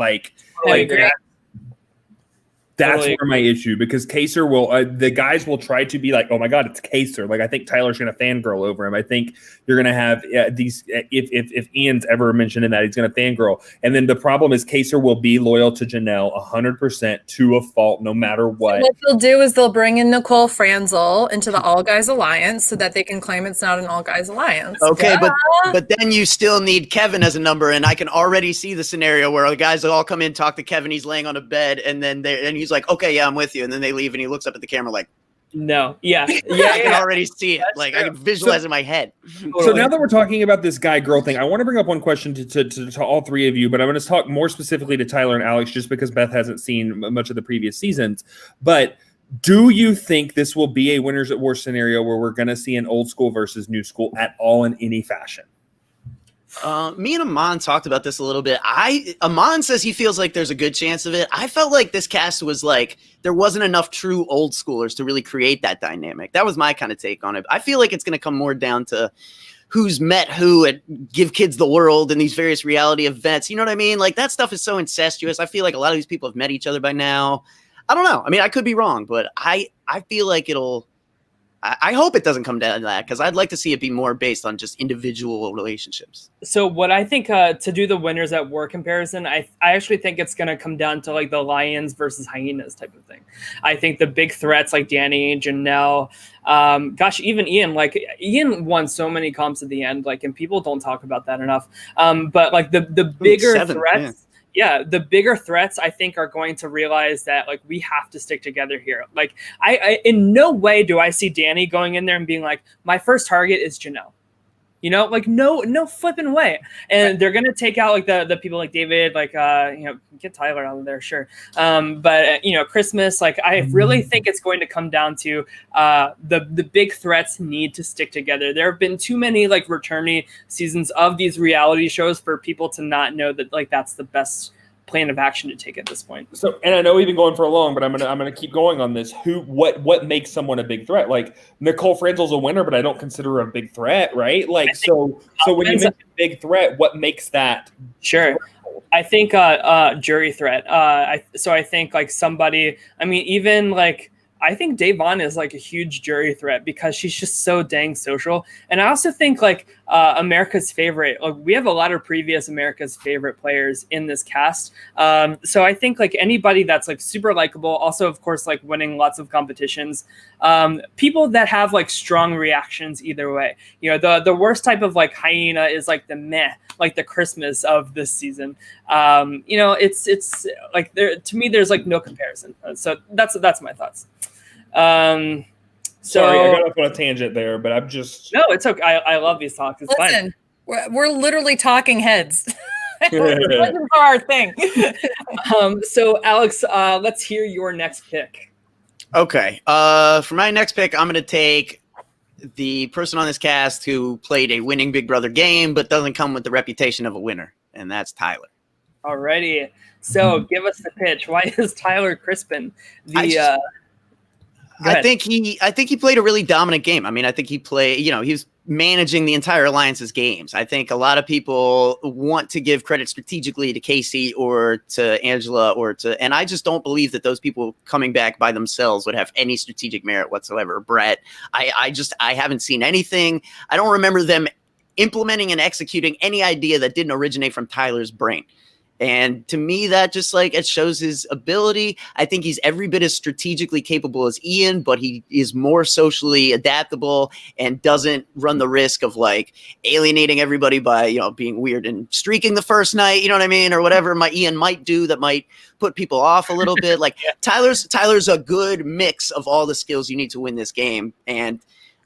That's where my issue, because Kaysar will, the guys will try to be like, oh my God, it's Kaysar. Like, I think Tyler's going to fangirl over him. I think you're going to have these, if Ian's ever mentioned in that, he's going to fangirl. And then the problem is Kaysar will be loyal to Janelle 100% to a fault, no matter what. So what they'll do is they'll bring in Nicole Franzel into the All Guys Alliance so that they can claim it's not an All Guys Alliance. Okay, but then you still need Kevin as a number, and I can already see the scenario where the guys all come in, talk to Kevin, he's laying on a bed, and then he's like, okay, yeah, I'm with you. And then they leave, and he looks up at the camera like, no, yeah. I can already see it. Like, I can visualize in my head. So now that we're talking about this guy-girl thing, I want to bring up one question to all three of you, but I'm going to talk more specifically to Tyler and Alex, just because Beth hasn't seen much of the previous seasons. But do you think this will be a winners at war scenario where we're going to see an old school versus new school at all in any fashion? Me and Aman talked about this a little bit. Aman says he feels like there's a good chance of it. I felt like this cast was like, there wasn't enough true old schoolers to really create that dynamic. That was my kind of take on it. I feel like it's going to come more down to who's met who at Give Kids the World and these various reality events. You know what I mean? Like, that stuff is so incestuous. I feel like a lot of these people have met each other by now. I don't know. I mean, I could be wrong, but I feel like I hope it doesn't come down to that, because I'd like to see it be more based on just individual relationships. So what I think, to do the winners at war comparison, I actually think it's going to come down to like the lions versus hyenas type of thing. I think the big threats like Danny, Janelle, even Ian, like Ian won so many comps at the end, like, and people don't talk about that enough. But like the bigger threats. Yeah, the bigger threats, I think, are going to realize that, like, we have to stick together here. Like, I in no way do I see Danny going in there and being like, my first target is Janelle. You know, like, no flipping way. And they're going to take out, like, the people like David, like, get Tyler out of there, sure. But Christmas, like, I really think it's going to come down to the big threats need to stick together. There have been too many, like, returning seasons of these reality shows for people to not know that, like, that's the best plan of action to take at this point. So, and I know we've been going for a long, but I'm gonna keep going on this. What makes someone a big threat? Like, Nicole Franzel's a winner, but I don't consider her a big threat, right? Like, so when you mention big threat, what makes that? Sure. I think jury threat. So I think like somebody. I mean, even like. I think Davon is like a huge jury threat because she's just so dang social. And I also think like America's favorite, like we have a lot of previous America's favorite players in this cast. So I think like anybody that's like super likable, also of course, like winning lots of competitions, people that have like strong reactions either way. You know, the worst type of like hyena is like the meh, like the Christmas of this season. It's like there, to me, there's like no comparison. So that's my thoughts. Sorry, I got off on a tangent there, but I'm just no, it's okay. I love these talks. It's Listen, fine. We're literally talking heads. We're looking for our thing. So Alex, let's hear your next pick. Okay. For my next pick, I'm going to take the person on this cast who played a winning Big Brother game, but doesn't come with the reputation of a winner, and that's Tyler. Alrighty. So give us the pitch. Why is Tyler Crispin I think he played a really dominant game. I mean, I think he was managing the entire alliance's games. I think a lot of people want to give credit strategically to Casey or to Angela and I just don't believe that those people coming back by themselves would have any strategic merit whatsoever. Brett, I haven't seen anything. I don't remember them implementing and executing any idea that didn't originate from Tyler's brain. And to me, that just it shows his ability. I think he's every bit as strategically capable as Ian, but he is more socially adaptable and doesn't run the risk of alienating everybody by, being weird and streaking the first night, you know what I mean? Or whatever Ian might do that might put people off a little bit. Tyler's a good mix of all the skills you need to win this game. And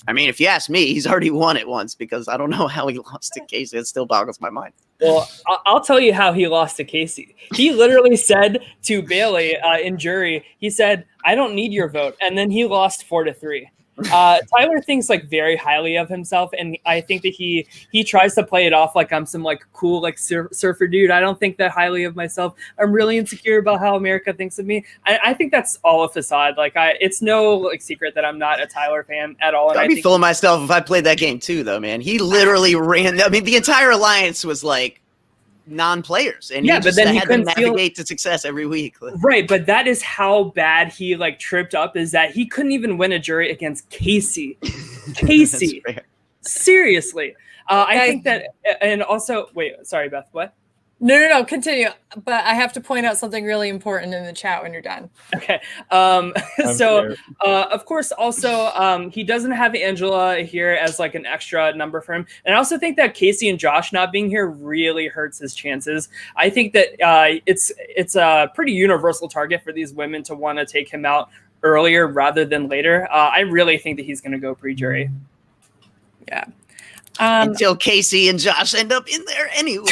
I mean, if you ask me, he's already won it once because I don't know how he lost to Casey. It still boggles my mind. Well, I'll tell you how he lost to Casey. He literally said to Bailey in jury, he said, "I don't need your vote." And then he lost 4-3. Tyler thinks very highly of himself. And I think that he tries to play it off like I'm some cool surfer dude. I don't think that highly of myself. I'm really insecure about how America thinks of me. I think that's all a facade. It's no secret that I'm not a Tyler fan at all. And I'd be fooling myself if I played that game too, though, man. He literally ran. I mean, the entire alliance was non-players, and but then he had to navigate to success every week. Right, but that is how bad he tripped up, is that he couldn't even win a jury against Casey. Casey, seriously. I think that, and also, wait, sorry, Beth, what? No, continue. But I have to point out something really important in the chat when you're done. Okay. Of course, also, he doesn't have Angela here as an extra number for him. And I also think that Casey and Josh not being here really hurts his chances. I think that it's a pretty universal target for these women to want to take him out earlier rather than later. I really think that he's going to go pre-jury. Yeah. Until Casey and Josh end up in there anyway.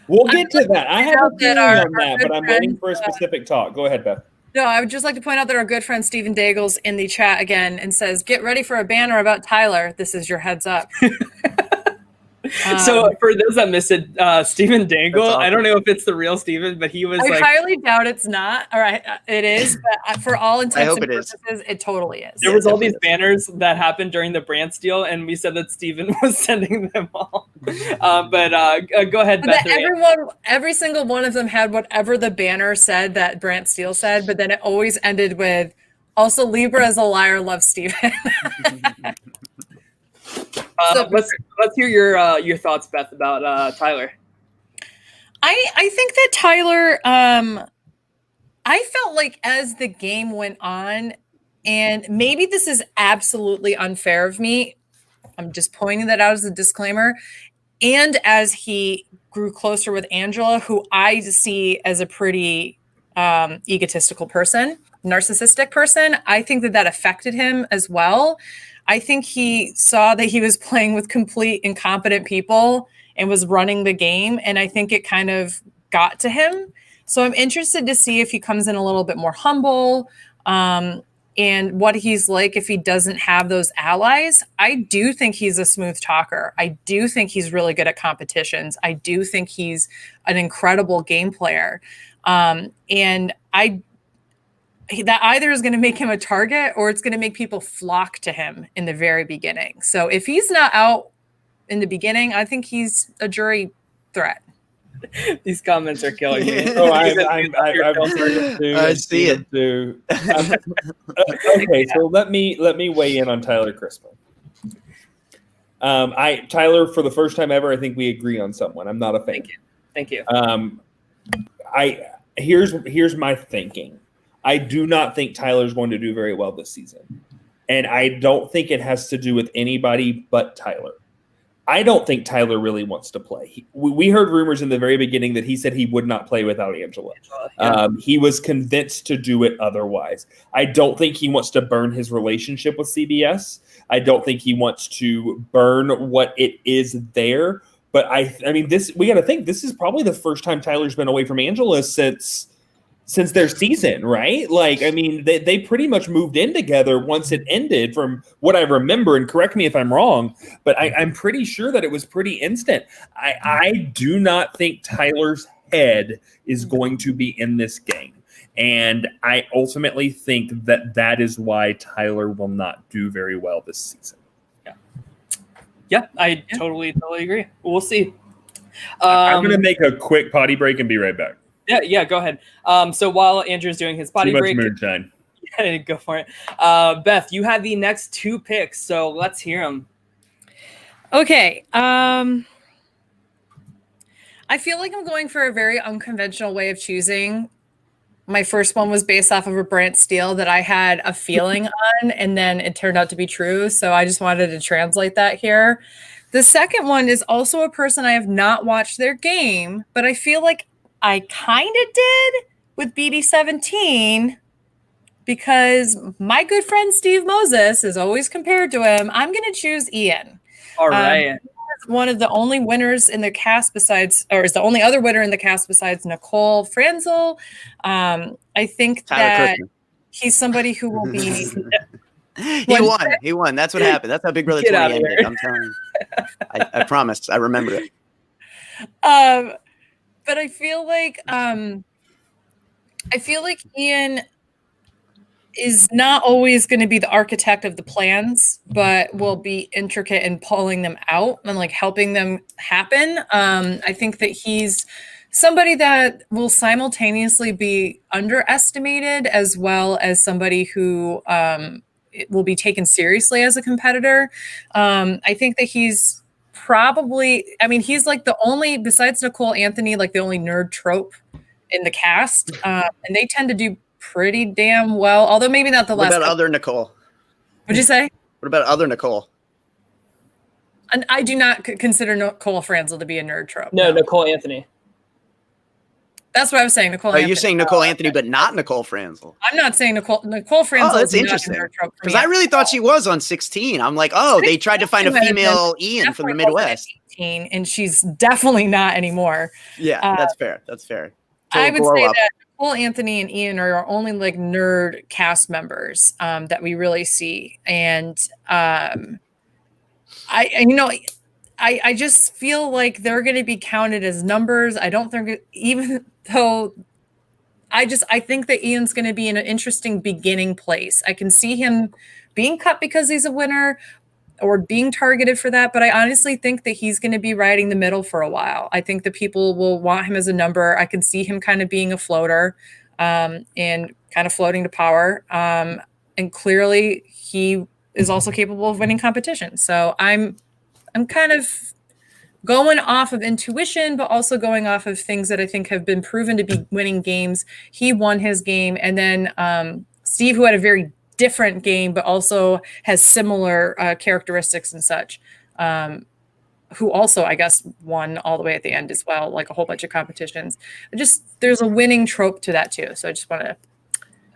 We'll get to that. I have a feeling on that, but I'm waiting for a specific talk. Go ahead, Beth. No, I would just like to point out that our good friend Stephen Daigle's in the chat again and says, "Get ready for a banner about Tyler. This is your heads up." So for those that missed it, Stephen Dangle, awesome. I don't know if it's the real Stephen, but he was I highly doubt it's not. All right, it is, but for all intents and purposes, it totally is. There was all these banners that happened during the Brant deal, and we said that Stephen was sending them all. But go ahead, Beth. Every single one of them had whatever the banner said that Brant Steele said, but then it always ended with, "Also Libra is a liar, love Stephen." Let's hear your thoughts, Beth, about Tyler. I think that Tyler, I felt as the game went on, and maybe this is absolutely unfair of me, I'm just pointing that out as a disclaimer, and as he grew closer with Angela, who I see as a pretty egotistical person, narcissistic person, I think that affected him as well. I think he saw that he was playing with complete incompetent people and was running the game. And I think it kind of got to him. So I'm interested to see if he comes in a little bit more humble and what he's like if he doesn't have those allies. I do think he's a smooth talker. I do think he's really good at competitions. I do think he's an incredible game player. And that either is going to make him a target or it's going to make people flock to him in the very beginning. So if he's not out in the beginning, I think he's a jury threat. These comments are killing me. Oh, I see it too. Okay, so let me weigh in on Tyler Crispin. Tyler, for the first time ever, I think we agree on someone. I'm not a fan. Thank you. Here's my thinking. I do not think Tyler's going to do very well this season. And I don't think it has to do with anybody but Tyler. I don't think Tyler really wants to play. We heard rumors in the very beginning that he said he would not play without Angela. Yeah. He was convinced to do it otherwise. I don't think he wants to burn his relationship with CBS. I don't think he wants to burn what it is there. But I mean, we got to think this is probably the first time Tyler's been away from Angela since their season, right? I mean, they pretty much moved in together once it ended from what I remember, and correct me if I'm wrong, but I'm pretty sure that it was pretty instant. I do not think Tyler's head is going to be in this game. And I ultimately think that is why Tyler will not do very well this season. Yeah, I totally agree. We'll see. I'm going to make a quick potty break and be right back. Yeah, go ahead. So while Andrew's doing his potty Too much break, moonshine. Yeah, go for it. Beth, you have the next 2 picks, so let's hear them. Okay. I feel like I'm going for a very unconventional way of choosing. My first one was based off of a Brant Steele that I had a feeling on, and then it turned out to be true. So I just wanted to translate that here. The second one is also a person I have not watched their game, but I feel like I kind of did with BD17 because my good friend Steve Moses is always compared to him. I'm going to choose Ian. All right. One of the only winners in the cast is the only other winner in the cast besides Nicole Franzel. I think that he's somebody who will be. He won. That's what happened. That's how Big Brother 20 ended. I'm telling you. I promised. I remember it. But I feel like Ian is not always going to be the architect of the plans, but will be intricate in pulling them out and like helping them happen. I think that he's somebody that will simultaneously be underestimated as well as somebody who will be taken seriously as a competitor. I think that he's he's like the only, besides Nicole Anthony, like the only nerd trope in the cast. And they tend to do pretty damn well, although maybe not the last. What about other Nicole? What'd you say? What about other Nicole? And I do not consider Nicole Franzel to be a nerd trope. No, Nicole Anthony. That's what I was saying. Nicole Anthony. You're saying Nicole Anthony, but not Nicole Franzel. I'm not saying Nicole Franzel. Oh, that's interesting. Because I really thought she was on 16. I'm like, oh, they tried to find a female Ian from the Midwest. 18, and she's definitely not anymore. Yeah, that's fair. That's fair. I would say that Nicole Anthony and Ian are our only like nerd cast members that we really see. And I just feel like they're going to be counted as numbers. I don't think, even though I think that Ian's going to be in an interesting beginning place. I can see him being cut because he's a winner or being targeted for that. But I honestly think that he's going to be riding the middle for a while. I think that people will want him as a number. I can see him kind of being a floater and kind of floating to power. And clearly he is also capable of winning competition. So I'm kind of going off of intuition, but also going off of things that I think have been proven to be winning games. He won his game. And then Steve, who had a very different game, but also has similar characteristics and such, who also, I guess, won all the way at the end as well, like a whole bunch of competitions. There's a winning trope to that too. So I just want to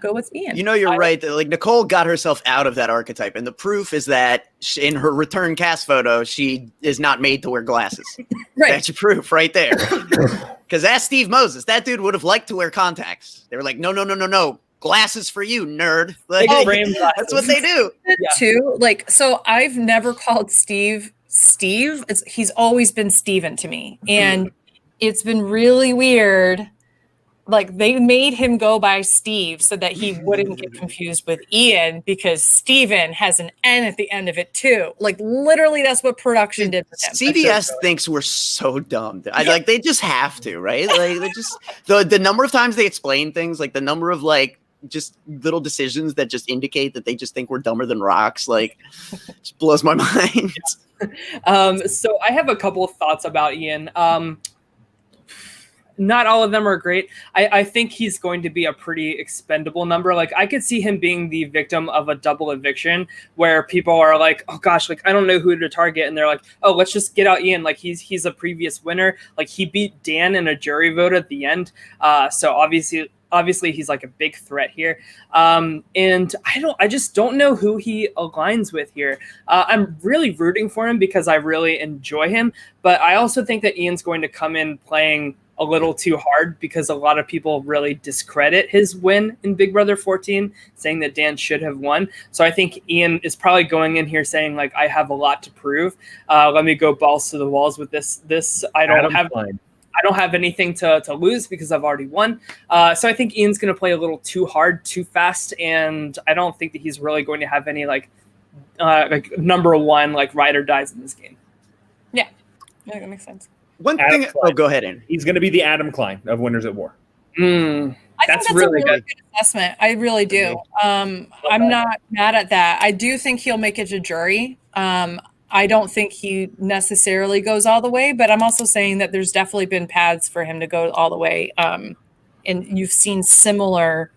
go with Ian. You're right. Like Nicole got herself out of that archetype. And the proof is that in her return cast photo, she is not made to wear glasses. Right. That's your proof right there. Because that's Steve Moses. That dude would have liked to wear contacts. They were like, no. Glasses for you, nerd. Like, that's what they do. Too. Like, so I've never called Steve. He's always been Steven to me. And it's been really weird. Like, they made him go by Steve so that he wouldn't get confused with Ian, because Steven has an N at the end of it too. Like, literally, that's what production did with him. CBS thinks we're so dumb. Like, they just have to, right? Like, they just the number of times they explain things, like the number of like just little decisions that just indicate that they just think we're dumber than rocks. Like, just blows my mind. So I have a couple of thoughts about Ian. Not all of them are great. I think he's going to be a pretty expendable number. Like, I could see him being the victim of a double eviction where people are like, oh gosh, like, I don't know who to target. And they're like, oh, let's just get out Ian. Like, he's a previous winner. Like, he beat Dan in a jury vote at the end. So obviously he's like a big threat here. And I just don't know who he aligns with here. I'm really rooting for him because I really enjoy him. But I also think that Ian's going to come in playing a little too hard because a lot of people really discredit his win in Big Brother 14, saying that Dan should have won. So I think Ian is probably going in here saying, like, I have a lot to prove. Let me go balls to the walls with this. I don't have. I don't have anything to lose because I've already won. So I think Ian's going to play a little too hard, too fast, and I don't think that he's really going to have any like number one like ride or dies in this game. Yeah, that makes sense. One Adam thing. Klein. Oh, go ahead, Aaron. He's going to be the Adam Klein of Winners at War. I think that's really a really good assessment. I really do. I'm not mad at that. I do think he'll make it to jury. I don't think he necessarily goes all the way, but I'm also saying that there's definitely been paths for him to go all the way. And you've seen similar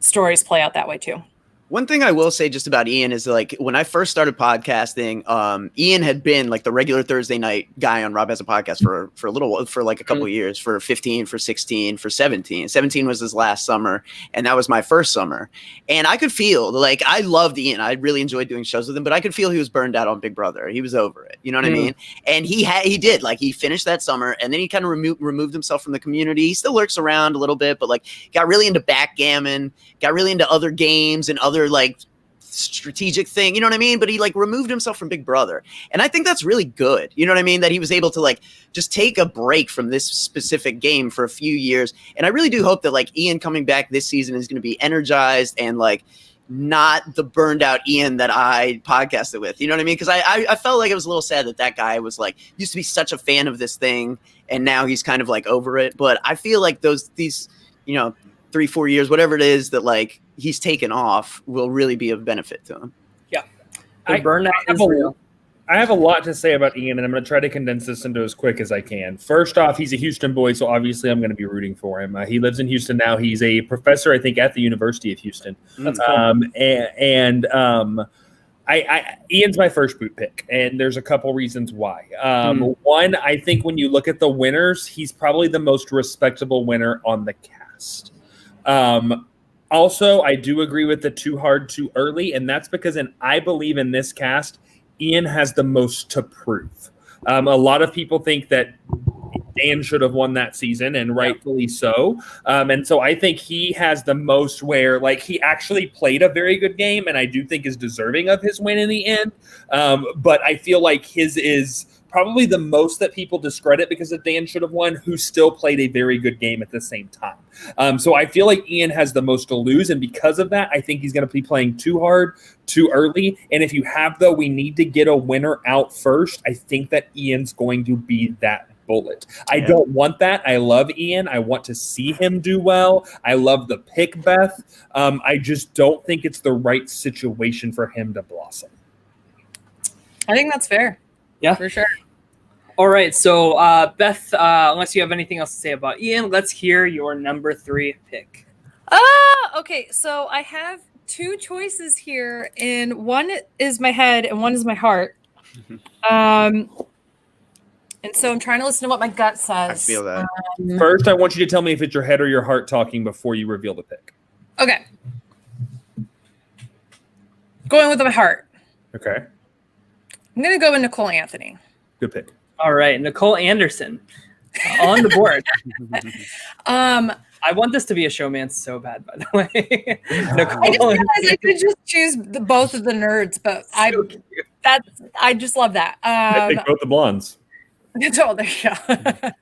stories play out that way too. One thing I will say just about Ian is like when I first started podcasting, Ian had been like the regular Thursday night guy on Rob Has a Podcast for a little while, for like a couple of years, for 15, for 16, for 17. 17 was his last summer, and that was my first summer. And I could feel like I loved Ian. I really enjoyed doing shows with him, but I could feel he was burned out on Big Brother. He was over it. You know what I mean? And he did like he finished that summer, and then he kind of removed himself from the community. He still lurks around a little bit, but like got really into backgammon, got really into other games and other like strategic thing, you know what I mean? But he like removed himself from Big Brother. And I think that's really good. You know what I mean? That he was able to like just take a break from this specific game for a few years. And I really do hope that like Ian coming back this season is going to be energized and like not the burned out Ian that I podcasted with. You know what I mean? Because I felt like it was a little sad that guy was like used to be such a fan of this thing and now he's kind of like over it. But I feel like these, you know, 3-4 years, whatever it is that like he's taken off will really be of benefit to him. Yeah. Burnout is real. I have a lot to say about Ian, and I'm going to try to condense this into as quick as I can. First off, he's a Houston boy, so obviously I'm going to be rooting for him. He lives in Houston now. He's a professor, I think, at the University of Houston. That's cool. Ian's my first boot pick, and there's a couple reasons why. One, I think when you look at the winners, he's probably the most respectable winner on the cast. Also, I do agree with the too hard, too early, and that's because I believe in this cast, Ian has the most to prove. A lot of people think that Dan should have won that season, and rightfully so. And so I think he has the most where, like, he actually played a very good game, and I do think is deserving of his win in the end. But I feel like his is probably the most that people discredit because of Dan should have won, who still played a very good game at the same time. So I feel like Ian has the most to lose, and because of that, I think he's going to be playing too hard, too early. And if you have, though, we need to get a winner out first, I think that Ian's going to be that bullet. I don't want that. I love Ian. I want to see him do well. I love the pick, Beth. I just don't think it's the right situation for him to blossom. I think that's fair. Yeah, for sure. All right. So, Beth, unless you have anything else to say about Ian, let's hear your number 3 pick. Okay. So I have 2 choices here, and one is my head and one is my heart. And so I'm trying to listen to what my gut says. I feel that. First, I want you to tell me if it's your head or your heart talking before you reveal the pick. Okay. Going with my heart. Okay. I'm going to go with Nicole Anthony. Good pick. All right. Nicole Anderson on the board. I want this to be a showman so bad, by the way. I just realized I could just choose both of the nerds, but I just love that. I picked both the blondes. Oh, there you go.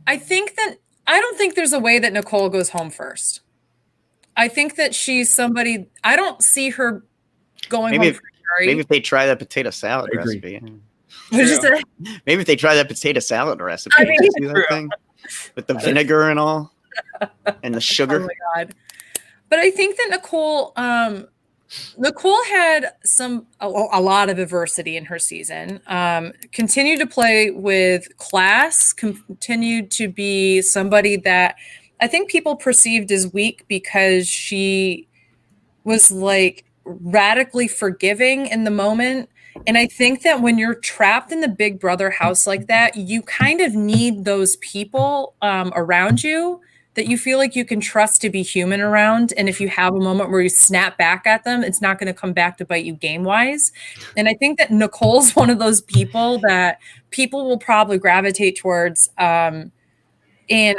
I think that I don't think there's a way that Nicole goes home first. I think that she's somebody. I don't see her going home for jury. Maybe if they try that potato salad recipe. Maybe if they try that potato salad recipe. I mean, see that thing? With the vinegar and all, and the sugar. Oh my God! But I think that Nicole had a lot of adversity in her season. Continued to play with class. Continued to be somebody that I think people perceived as weak because she was like radically forgiving in the moment. And I think that when you're trapped in the Big Brother house like that, you kind of need those people around you that you feel like you can trust to be human around. And if you have a moment where you snap back at them, it's not going to come back to bite you game-wise. And I think that Nicole's one of those people that people will probably gravitate towards. And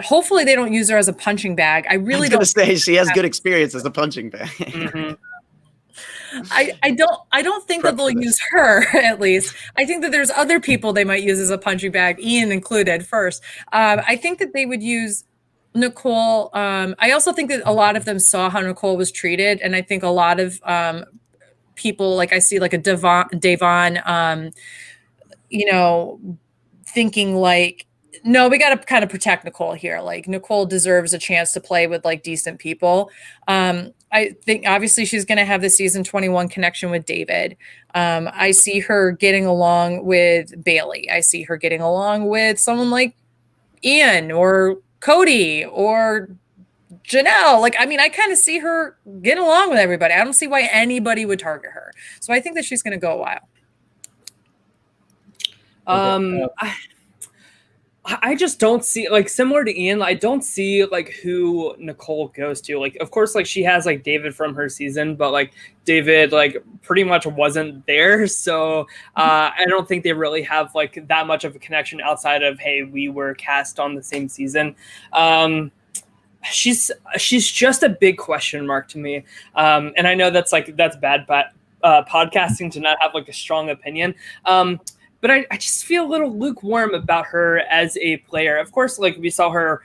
hopefully they don't use her as a punching bag. I really don't say she has good experience as a punching bag. Mm-hmm. I don't think that they'll use her, at least. I think that there's other people they might use as a punching bag, Ian included first. I think that they would use Nicole. I also think that a lot of them saw how Nicole was treated, and I think a lot of people, like I see like a Davon, thinking like, no, we got to kind of protect Nicole here. Like Nicole deserves a chance to play with like decent people. I think obviously she's going to have the season 21 connection with David. I see her getting along with Bailey. I see her getting along with someone like Ian or Cody or Janelle. Like, I mean, I kind of see her getting along with everybody. I don't see why anybody would target her. So I think that she's going to go a while. I just don't see, like, similar to Ian, I don't see like who Nicole goes to. Like, of course, like she has like David from her season, but like David like pretty much wasn't there. So I don't think they really have like that much of a connection outside of, hey, we were cast on the same season. She's just a big question mark to me. And I know that's bad, but podcasting to not have like a strong opinion. But I just feel a little lukewarm about her as a player. Of course, like we saw her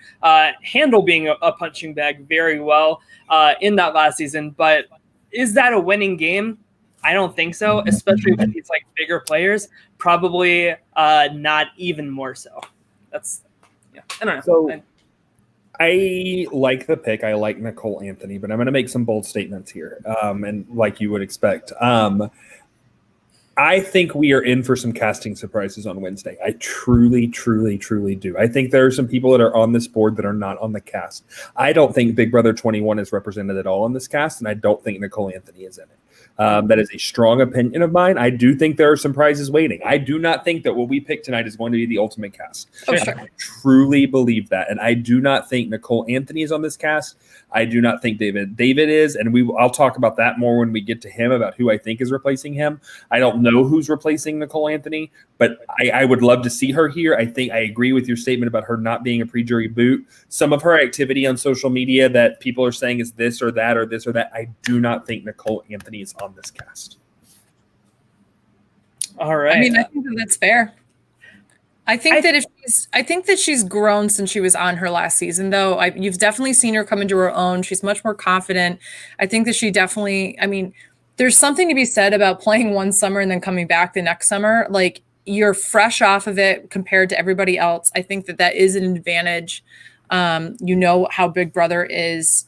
handle being a punching bag very well in that last season. But is that a winning game? I don't think so, especially with these like bigger players. Probably not even more so. I don't know. So I like the pick. I like Nicole Anthony, but I'm going to make some bold statements here, and like you would expect. I think we are in for some casting surprises on Wednesday. I truly, truly, truly do. I think there are some people that are on this board that are not on the cast. I don't think Big Brother 21 is represented at all in this cast, and I don't think Nicole Anthony is in it. That is a strong opinion of mine. I do think there are some prizes waiting. I do not think that what we pick tonight is going to be the ultimate cast. Oh, sure. I truly believe that. And I do not think Nicole Anthony is on this cast. I do not think David is. And I'll talk about that more when we get to him, about who I think is replacing him. I don't know who's replacing Nicole Anthony, but I would love to see her here. I think I agree with your statement about her not being a pre-jury boot. Some of her activity on social media that people are saying is this or that or this or that. I do not think Nicole Anthony is on this cast. All right. I mean, I think that's fair. I think that she's grown since she was on her last season, though. You've definitely seen her come into her own. She's much more confident. I think that she definitely, I mean, there's something to be said about playing one summer and then coming back the next summer. Like, you're fresh off of it compared to everybody else. I think that is an advantage. How Big Brother is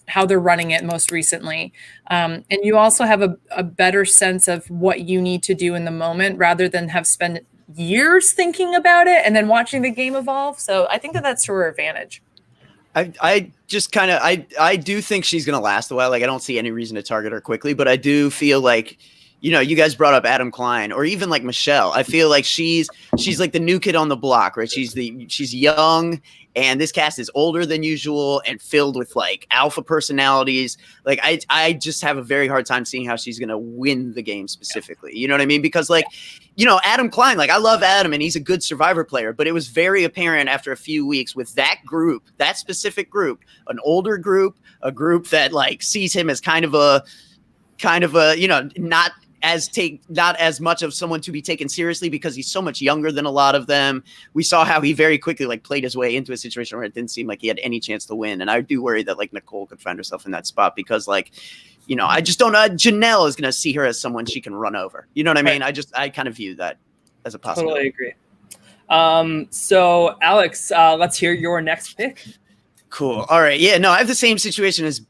how they're running it most recently. And you also have a better sense of what you need to do in the moment rather than have spent years thinking about it and then watching the game evolve. So I think that's to her advantage. I just kind of, I do think she's going to last a while. Like, I don't see any reason to target her quickly, but I do feel like, you guys brought up Adam Klein or even like Michelle. I feel like she's like the new kid on the block, right? She's young, and this cast is older than usual and filled with like alpha personalities. Like, I just have a very hard time seeing how she's going to win the game specifically. You know what I mean? Because like, Adam Klein, like, I love Adam and he's a good Survivor player, but it was very apparent after a few weeks with that group, that specific group, an older group, a group that like sees him as kind of a, not as much of someone to be taken seriously because he's so much younger than a lot of them. We saw how he very quickly like played his way into a situation where it didn't seem like he had any chance to win. And I do worry that like Nicole could find herself in that spot because like, I just don't know. Janelle is going to see her as someone she can run over. You know what I mean? I kind of view that as a possibility. Totally agree. So Alex, let's hear your next pick. Cool. All right. Yeah, no, I have the same situation as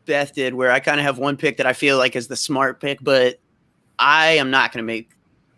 Beth did where I kind of have one pick that I feel like is the smart pick, but I am not going to make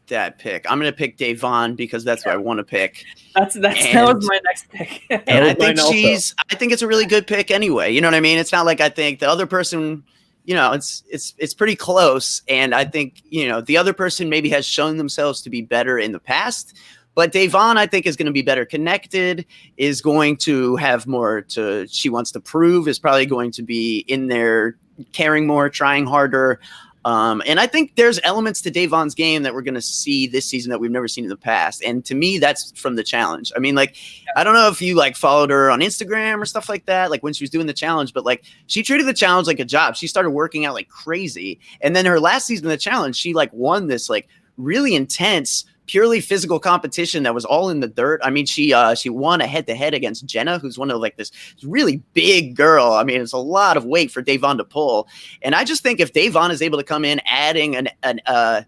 that pick. I'm going to pick Davon because that's what I want to pick. That was my next pick. And I think I think it's a really good pick anyway. You know what I mean? It's not like I think the other person, it's pretty close. And I think, the other person maybe has shown themselves to be better in the past, but Davon, I think, is going to be better connected, is going to have more she wants to prove, is probably going to be in there caring more, trying harder. And I think there's elements to Davon's game that we're going to see this season that we've never seen in the past. And to me, that's from the challenge. I mean, like, I don't know if you like followed her on Instagram or stuff like that, like when she was doing the challenge, but like she treated the challenge like a job. She started working out like crazy. And then her last season of the challenge, she like won this like really intense, purely physical competition that was all in the dirt. I mean, she won a head-to-head against Jenna, who's one of like this really big girl. I mean, it's a lot of weight for Davon to pull. And I just think if Davon is able to come in adding a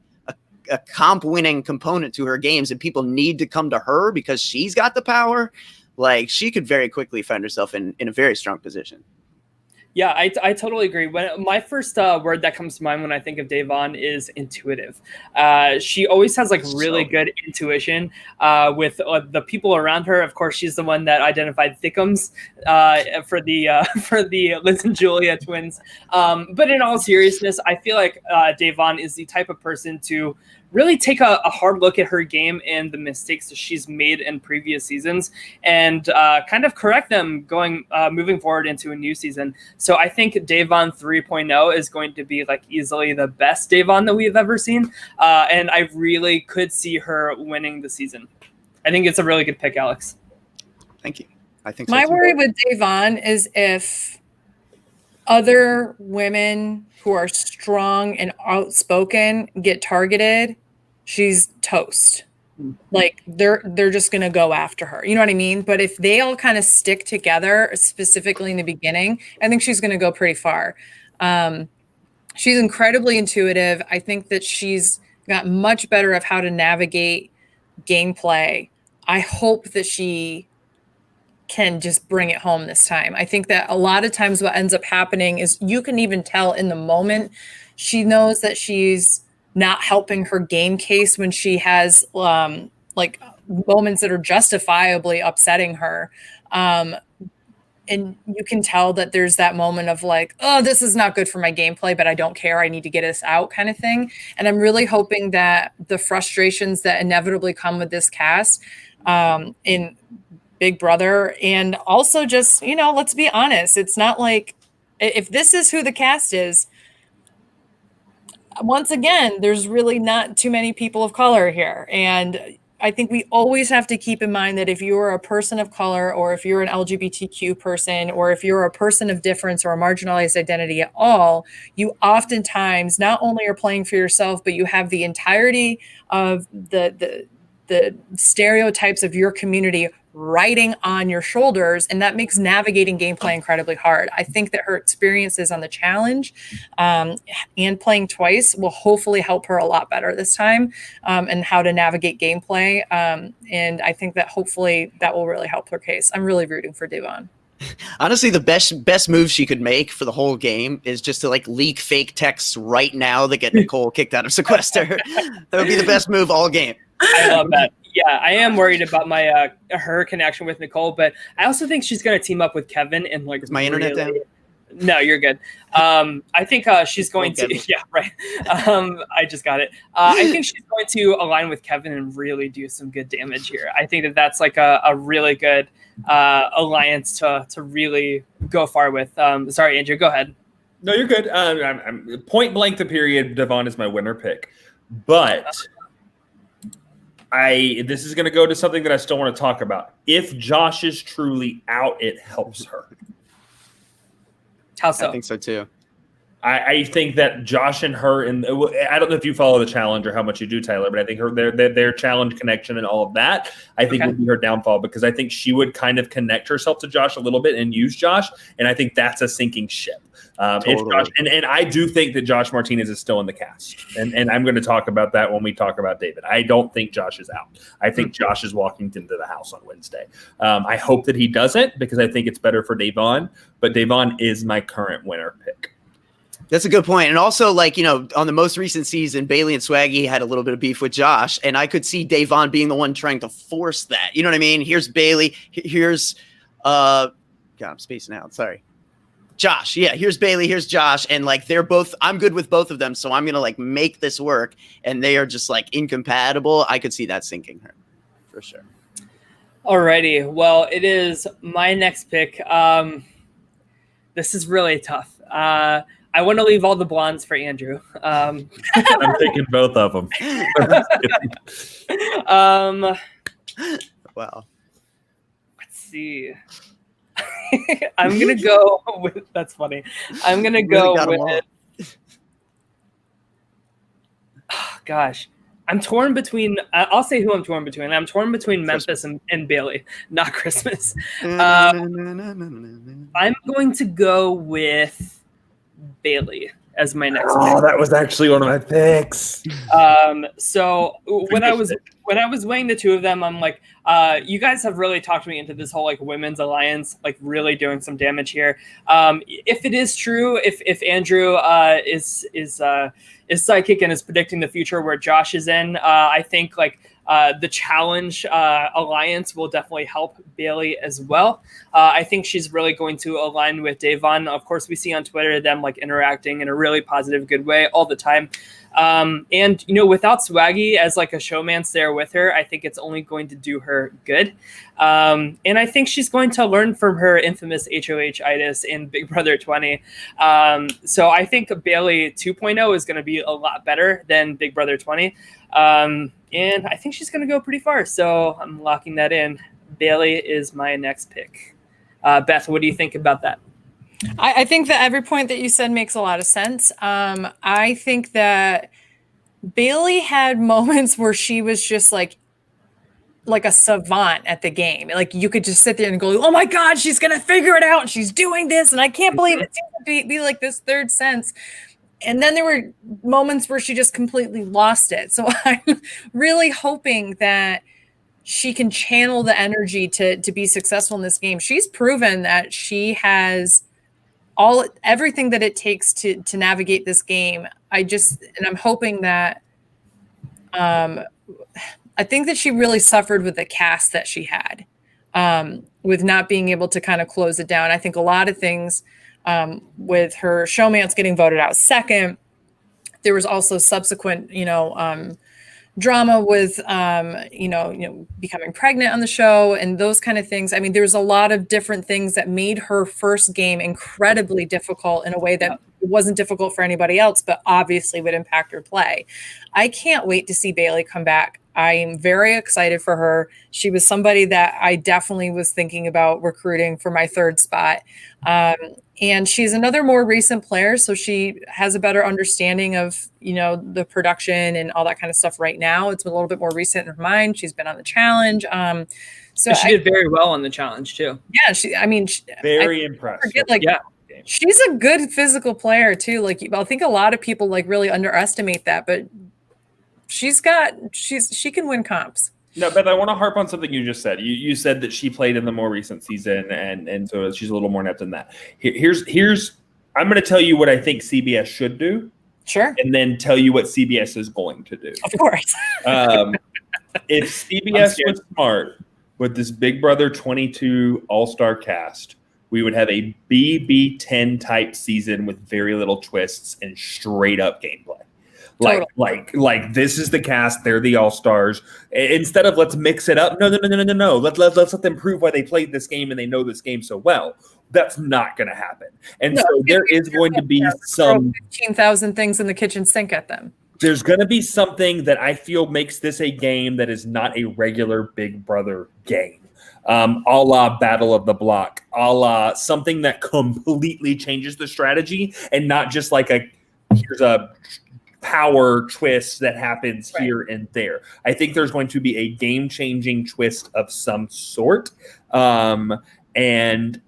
comp-winning component to her games, and people need to come to her because she's got the power, like she could very quickly find herself in a very strong position. Yeah, I totally agree. When my first word that comes to mind when I think of Davon is intuitive. She always has like really good intuition with the people around her. Of course, she's the one that identified Thickums for the Liz and Julia twins. But in all seriousness, I feel like Davon is the type of person to really take a hard look at her game and the mistakes that she's made in previous seasons and kind of correct them moving forward into a new season. So I think Davon 3.0 is going to be like easily the best Davon that we've ever seen. And I really could see her winning the season. I think it's a really good pick, Alex. Thank you. I think so My too. worry with Davon is if other women who are strong and outspoken get targeted, she's toast. Like they're just going to go after her. You know what I mean? But if they all kind of stick together, specifically in the beginning, I think she's going to go pretty far. She's incredibly intuitive. I think that she's got much better of how to navigate gameplay. I hope that she can just bring it home this time. I think that a lot of times what ends up happening is you can even tell in the moment she knows that she's not helping her game case when she has like moments that are justifiably upsetting her. And you can tell that there's that moment of like, oh, this is not good for my gameplay, but I don't care. I need to get this out kind of thing. And I'm really hoping that the frustrations that inevitably come with this cast in Big Brother, and also just, you know, let's be honest. It's not like if this is who the cast is, once again, there's really not too many people of color here. And I think we always have to keep in mind that if you're a person of color, or if you're an LGBTQ person, or if you're a person of difference or a marginalized identity at all, you oftentimes not only are playing for yourself, but you have the entirety of the stereotypes of your community riding on your shoulders, and that makes navigating gameplay incredibly hard. I think that her experiences on the challenge and playing twice will hopefully help her a lot better this time, and how to navigate gameplay. And I think that hopefully that will really help her case. I'm really rooting for Davon. Honestly, the best move she could make for the whole game is just to like leak fake texts right now that get Nicole kicked out of Sequester. That would be the best move all game. I love that. Yeah, I am worried about my her connection with Nicole, but I also think she's going to team up with Kevin and like. Is my internet down? No, you're good. I think she's going to. Yeah, right. I just got it. I think she's going to align with Kevin and really do some good damage here. I think that that's like a really good alliance to really go far with. Sorry, Andrew, go ahead. No, you're good. I'm point blank. The period. Devon is my winner pick, but. This is going to go to something that I still want to talk about. If Josh is truly out, it helps her. How so? I think so too. I think that Josh and her, and I don't know if you follow the challenge or how much you do, Tyler, but I think their challenge connection and all of that, I think would be her downfall, because I think she would kind of connect herself to Josh a little bit and use Josh, and I think that's a sinking ship. Totally. If Josh, and I do think that Josh Martinez is still in the cast, and I'm going to talk about that when we talk about David. I don't think Josh is out. I think Josh is walking into the house on Wednesday. I hope that he doesn't, because I think it's better for Davon, but Davon is my current winner pick. That's a good point. And also, like, you know, on the most recent season, Bailey and Swaggy had a little bit of beef with Josh, and I could see Davon being the one trying to force that. You know what I mean? Here's Bailey. Here's God, I'm spacing out. Sorry. Josh. Yeah, here's Bailey. Here's Josh. And like, they're both, I'm good with both of them. So I'm going to like make this work. And they are just like incompatible. I could see that sinking her for sure. Alrighty. Well, it is my next pick. This is really tough. I want to leave all the blondes for Andrew. I'm taking both of them. Wow. Let's see. I'm gonna go with. That's funny. I'm gonna go with. Oh, gosh, I'm torn between. I'll say who I'm torn between. I'm torn between Memphis and Bailey. Not Christmas. I'm going to go with Bailey as my next pick. Oh, that was actually one of my picks. So when I was weighing the two of them, I'm like, you guys have really talked me into this whole like women's alliance, like really doing some damage here. If it is true, if Andrew is psychic and is predicting the future where Josh is in, I think like the challenge alliance will definitely help Bailey as well. I think she's really going to align with Davon. Of course, we see on Twitter them like interacting in a really positive, good way all the time. And without Swaggy as like a showmance there with her, I think it's only going to do her good. And I think she's going to learn from her infamous HOH-itis in Big Brother 20. So I think Bailey 2.0 is going to be a lot better than Big Brother 20. And I think she's going to go pretty far. So I'm locking that in. Bailey is my next pick. Beth, what do you think about that? I think that every point that you said makes a lot of sense. I think that Bailey had moments where she was just like a savant at the game. Like you could just sit there and go, oh my God, she's going to figure it out. And she's doing this. And I can't believe it seems to be like this third sense. And then there were moments where she just completely lost it. So I'm really hoping that she can channel the energy to be successful in this game. She's proven that she has everything that it takes to navigate this game. And I'm hoping that I think that she really suffered with the cast that she had, with not being able to kind of close it down. I think a lot of things with her showmance getting voted out second. There was also subsequent, drama with, becoming pregnant on the show and those kind of things. I mean, there's a lot of different things that made her first game incredibly difficult in a way that wasn't difficult for anybody else, but obviously would impact her play. I can't wait to see Bailey come back. I am very excited for her. She was somebody that I definitely was thinking about recruiting for my third spot. And she's another more recent player, so she has a better understanding of, the production and all that kind of stuff right now. It's a little bit more recent in her mind. She's been on the challenge. So she did very well on the challenge too. Yeah, very impressive. She's a good physical player too. Like I think a lot of people like really underestimate that, but she can win comps. No, Beth, I want to harp on something you just said. You said that she played in the more recent season, and so she's a little more inept than that. Here's I'm going to tell you what I think CBS should do. Sure. And then tell you what CBS is going to do. Of course. If CBS was smart with this Big Brother 22 All-Star cast, we would have a BB10 type season with very little twists and straight up gameplay. Like this is the cast, they're the all-stars. Instead of let's mix it up, no. Let's let them prove why they played this game and they know this game so well. That's not going to happen. And so there is going to be some 15,000 things in the kitchen sink at them. There's going to be something that I feel makes this a game that is not a regular Big Brother game. A la Battle of the Block, a la something that completely changes the strategy and not just like here's a power twist that happens here and there. I think there's going to be a game-changing twist of some sort. And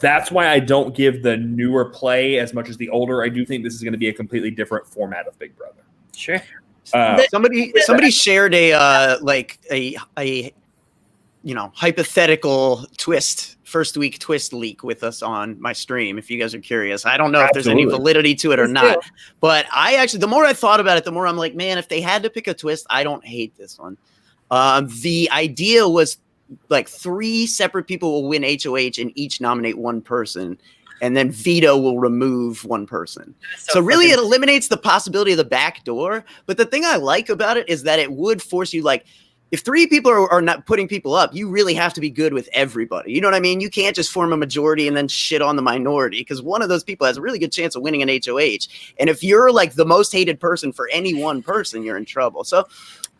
that's why I don't give the newer play as much as the older. I do think this is going to be a completely different format of Big Brother. Sure. Somebody shared a hypothetical first week twist leak with us on my stream. If you guys are curious, I don't know if there's any validity to it or not, but the more I thought about it, the more I'm like, man, if they had to pick a twist, I don't hate this one. The idea was like 3 separate people will win HOH and each nominate one person, and then veto will remove one person. So really it eliminates the possibility of the back door. But the thing I like about it is that it would force you, like, if three people are not putting people up, you really have to be good with everybody. You know what I mean? You can't just form a majority and then shit on the minority, because one of those people has a really good chance of winning an HOH. And if you're like the most hated person for any one person, you're in trouble. So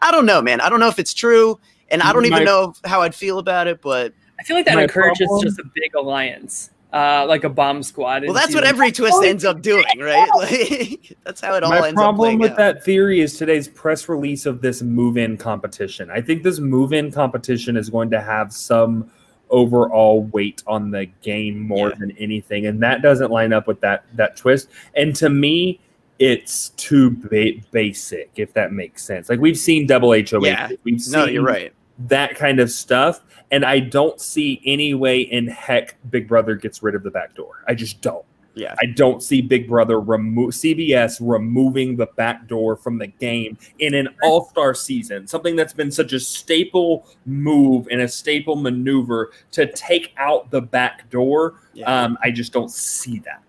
I don't know, man. I don't know if it's true, and I don't even know how I'd feel about it, but I feel like that encourages just a big alliance. Like a bomb squad. Well, that's what every twist ends up doing, right? Like, that's how it all ends up. My problem with that theory is today's press release of this move-in competition. I think this move-in competition is going to have some overall weight on the game more than anything, and that doesn't line up with that twist. And to me, it's too basic, if that makes sense. Like, we've seen double HOH. Yeah. We've seen you're right. That kind of stuff. And I don't see any way in heck Big Brother gets rid of the back door. I just don't. Yeah. I don't see Big Brother CBS removing the back door from the game in an all-star season, something that's been such a staple move and a staple maneuver to take out the back door. Yeah. I just don't see that.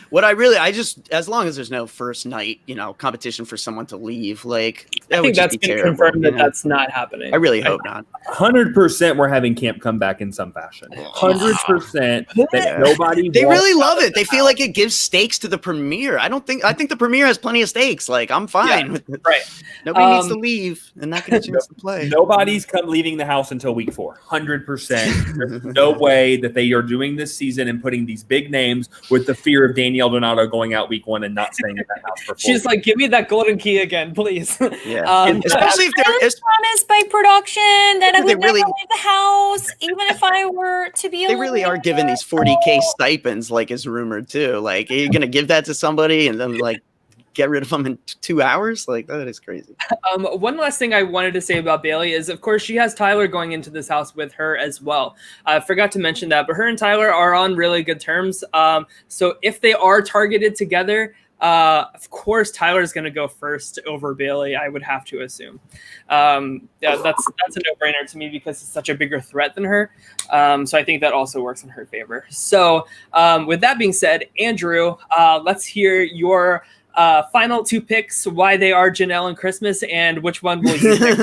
What as long as there's no first night, competition for someone to leave, like, I think that's been confirmed that that's not happening. I really hope not. 100% we're having camp come back in some fashion. 100% that nobody. They really love it. They feel like it gives stakes to the premiere. I think the premiere has plenty of stakes. Like, I'm fine with it. Right. Nobody needs to leave and not get a chance to play. Nobody's leaving the house until week 4. 100%. There's no way that they are doing this season and putting these big names with the fear of Danielle Donato going out week 1 and not staying in that house for 4 She's weeks. like, give me that golden key again, please. Yeah. Especially if I was promised by production that I would never leave the house, even if I were to be. They really are giving these 40K stipends, like is rumored too. Like, are you going to give that to somebody and then like get rid of them in 2 hours? Like, that is crazy. One last thing I wanted to say about Bailey is, of course, she has Tyler going into this house with her as well. I forgot to mention that, but her and Tyler are on really good terms. So if they are targeted together, of course, Tyler is going to go first over Bailey, I would have to assume. That's a no-brainer to me because it's such a bigger threat than her. So I think that also works in her favor. So with that being said, Andrew, let's hear your final 2 picks, why they are Janelle and Christmas, and which one will you pick?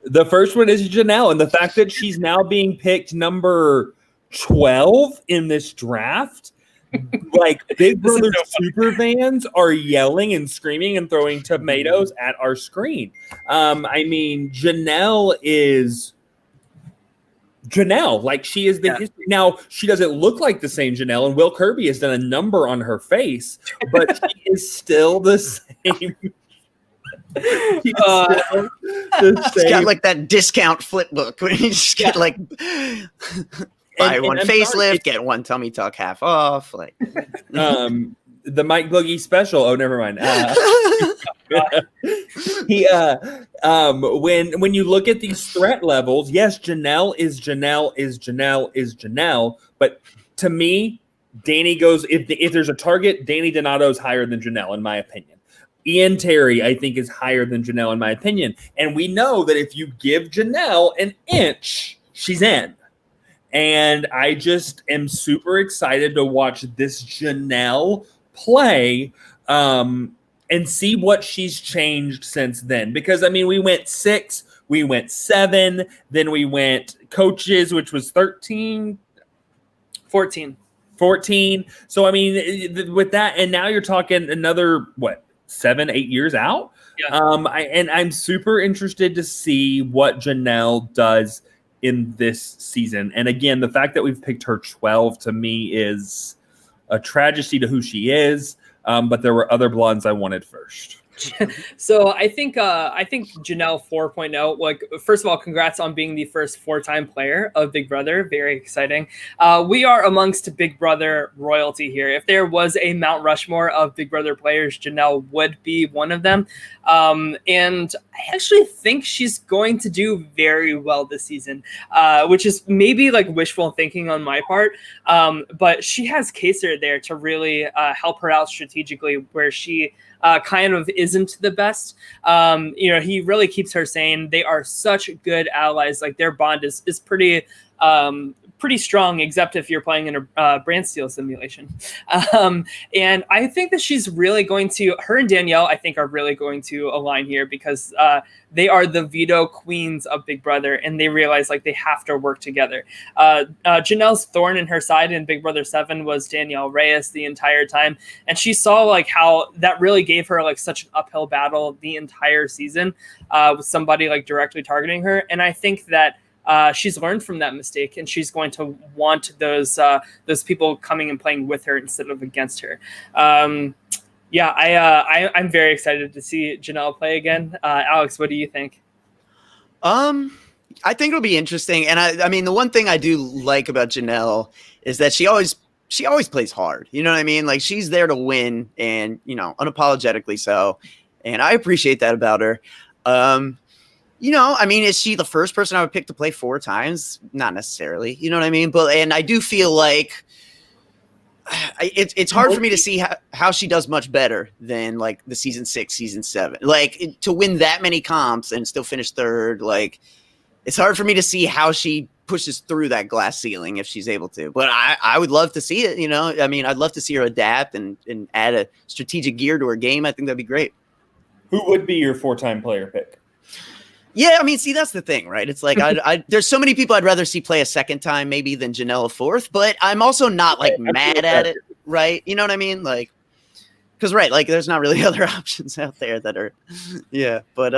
The first one is Janelle, and the fact that she's now being picked number 12 in this draft. Like, Big Brother super fans are yelling and screaming and throwing tomatoes at our screen. I mean, Janelle is Janelle. Like, she is the history. Now, she doesn't look like the same Janelle, and Will Kirby has done a number on her face, but she is still the same. She's got like that discount flip book where you just get like buy one facelift, get one tummy tuck half off. Like the Mike Boogie special. Oh, never mind. When you look at these threat levels, yes, Janelle is Janelle. But to me, Danny goes, if there's a target, Danny Donato's higher than Janelle, in my opinion. Ian Terry, I think, is higher than Janelle, in my opinion. And we know that if you give Janelle an inch, she's in. And I just am super excited to watch this Janelle play and see what she's changed since then. Because, I mean, we went 6, we went 7, then we went coaches, which was 13, 14. So, I mean, with that, and now you're talking another, 7-8 years out? Yeah. I'm super interested to see what Janelle does in this season. And again, the fact that we've picked her 12 to me is a tragedy to who she is. But there were other blondes I wanted first. So I think Janelle 4.0, like, first of all, congrats on being the first 4-time player of Big Brother. Very exciting. We are amongst Big Brother royalty here. If there was a Mount Rushmore of Big Brother players, Janelle would be one of them. And I actually think she's going to do very well this season, which is maybe like wishful thinking on my part. But she has Kaysar there to really help her out strategically, where she kind of isn't the best. He really keeps her sane. They are such good allies. Like, their bond is pretty pretty strong, except if you're playing in a brand steal simulation. And I think that she's really going to, her and Danielle, I think, are really going to align here because they are the veto queens of Big Brother, and they realize like they have to work together. Janelle's thorn in her side in Big Brother 7 was Danielle Reyes the entire time, and she saw like how that really gave her like such an uphill battle the entire season with somebody like directly targeting her. And I think that she's learned from that mistake, and she's going to want those people coming and playing with her instead of against her. Yeah, I'm very excited to see Janelle play again. Alex, what do you think? I think it'll be interesting, and I mean the one thing I do like about Janelle is that she always plays hard. You know what I mean? Like she's there to win, and unapologetically so, and I appreciate that about her. I mean, is she the first person I would pick to play 4 times? Not necessarily. You know what I mean? And I do feel like it's hard for me to see how she does much better than like the season 6, season 7. Like to win that many comps and still finish 3rd. Like it's hard for me to see how she pushes through that glass ceiling if she's able to. But I would love to see it. I mean, I'd love to see her adapt and add a strategic gear to her game. I think that'd be great. Who would be your 4-time player pick? Yeah, I mean, see, that's the thing, right? It's like there's so many people I'd rather see play a 2nd time maybe than Janelle a 4th, but I'm also not like mad at it, right? You know what I mean? Like, because like there's not really other options out there that are, yeah. But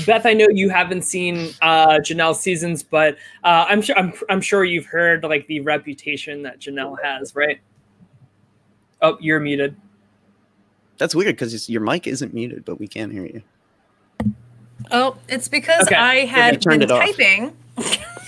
Beth, I know you haven't seen Janelle's seasons, but I'm sure you've heard like the reputation that Janelle has, right? Oh, you're muted. That's weird because your mic isn't muted, but we can't hear you. Oh, it's because I had been typing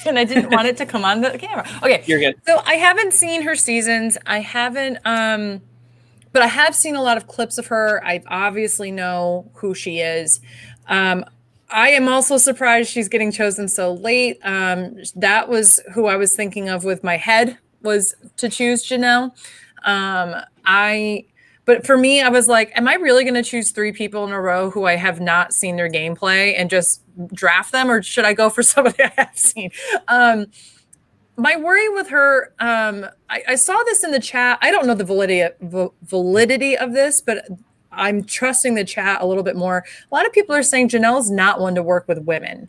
and I didn't want it to come on the camera. Okay. You're good. So I haven't seen her seasons. I haven't, but I have seen a lot of clips of her. I obviously know who she is. I am also surprised she's getting chosen so late. That was who I was thinking of with my head, was to choose Janelle. But for me, I was like, am I really going to choose 3 people in a row who I have not seen their gameplay and just draft them? Or should I go for somebody I have seen? My worry with her, I saw this in the chat. I don't know the validity of this, but I'm trusting the chat a little bit more. A lot of people are saying Janelle's not one to work with women.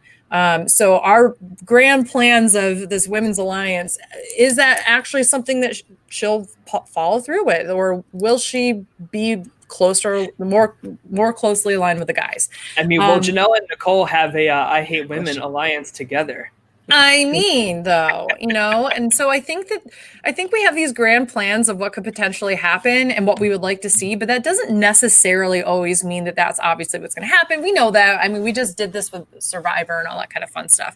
So our grand plans of this women's alliance, is that actually something that she'll follow through with, or will she be closer, more closely aligned with the guys? I mean, will Janelle and Nicole have a I Hate Women alliance together? I mean, though, and so I think we have these grand plans of what could potentially happen and what we would like to see, but that doesn't necessarily always mean that that's obviously what's going to happen. We know that. I mean, we just did this with Survivor and all that kind of fun stuff.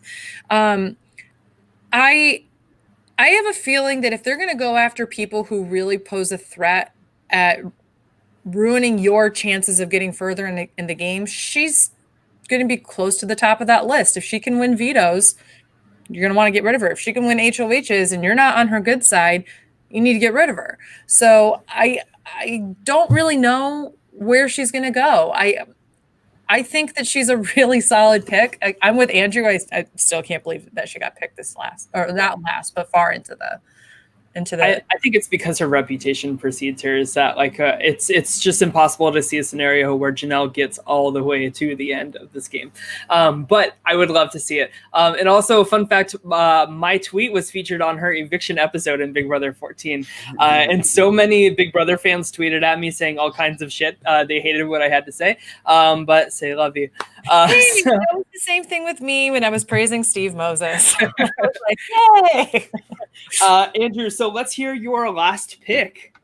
I have a feeling that if they're going to go after people who really pose a threat at ruining your chances of getting further in the game, she's going to be close to the top of that list. If she can win vetoes, you're going to want to get rid of her. If she can win HOHs and you're not on her good side, you need to get rid of her. So I don't really know where she's going to go. I think that she's a really solid pick. I'm with Andrew. I still can't believe that she got picked not last, but far into the. I think it's because her reputation precedes her. Is that like it's just impossible to see a scenario where Janelle gets all the way to the end of this game. But I would love to see it. And also, fun fact: my tweet was featured on her eviction episode in Big Brother 14, and so many Big Brother fans tweeted at me saying all kinds of shit. They hated what I had to say, but say love you. It was the same thing with me when I was praising Steve Moses. I was like, yay! Andrew, so let's hear your last pick.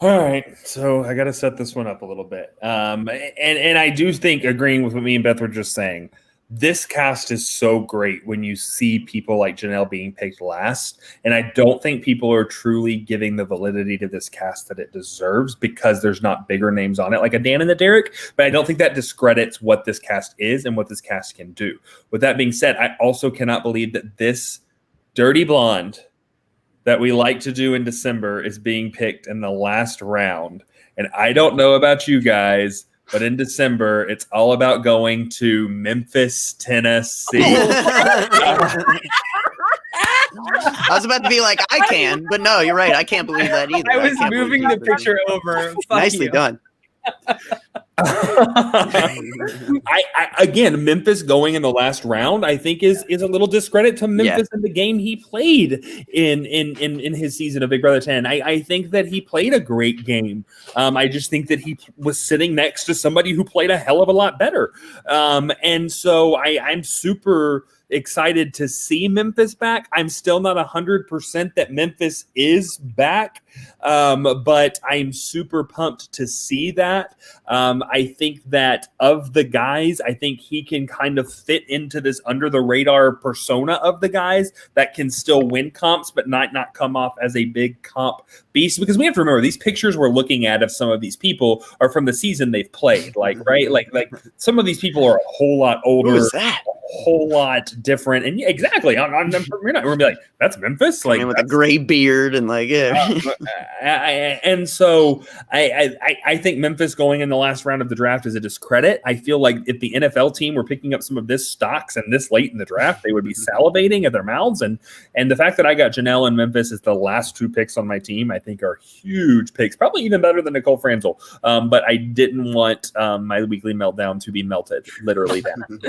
All right, so I got to set this one up a little bit. And I do think, agreeing with what me and Beth were just saying, this cast is so great when you see people like Janelle being picked last. And I don't think people are truly giving the validity to this cast that it deserves because there's not bigger names on it, like a Dan and the Derek. But I don't think that discredits what this cast is and what this cast can do. With that being said, I also cannot believe that this dirty blonde that we like to do in December is being picked in the last round. And I don't know about you guys, but in December, it's all about going to Memphis, Tennessee. I was about to be like, I can, but no, you're right. I can't believe that either. I was can't believe moving you the did that. picture over. Fuck Nicely you. done. Again, Memphis going in the last round, I think is a little discredit to Memphis in the game he played in his season of Big Brother 10. I think that he played a great game. I just think that he was sitting next to somebody who played a hell of a lot better. And so I'm super excited to see Memphis back. I'm still not 100% that Memphis is back, but I'm super pumped to see that. I think that of the guys, I think he can kind of fit into this under the radar persona of the guys that can still win comps, but not come off as a big comp beast. Because we have to remember, these pictures we're looking at of some of these people are from the season they've played. Like some of these people are a whole lot older. Who is that? A whole lot different. And exactly, we're not going to be like, that's Memphis. Like with a gray beard and like, and so I think Memphis going in the last round of the draft is a discredit. I feel like if the NFL team were picking up some of this stocks and this late in the draft, they would be salivating at their mouths. And the fact that I got Janelle and Memphis as the last two picks on my team, I think are huge picks, probably even better than Nicole Franzel. But I didn't want my weekly meltdown to be melted, literally down.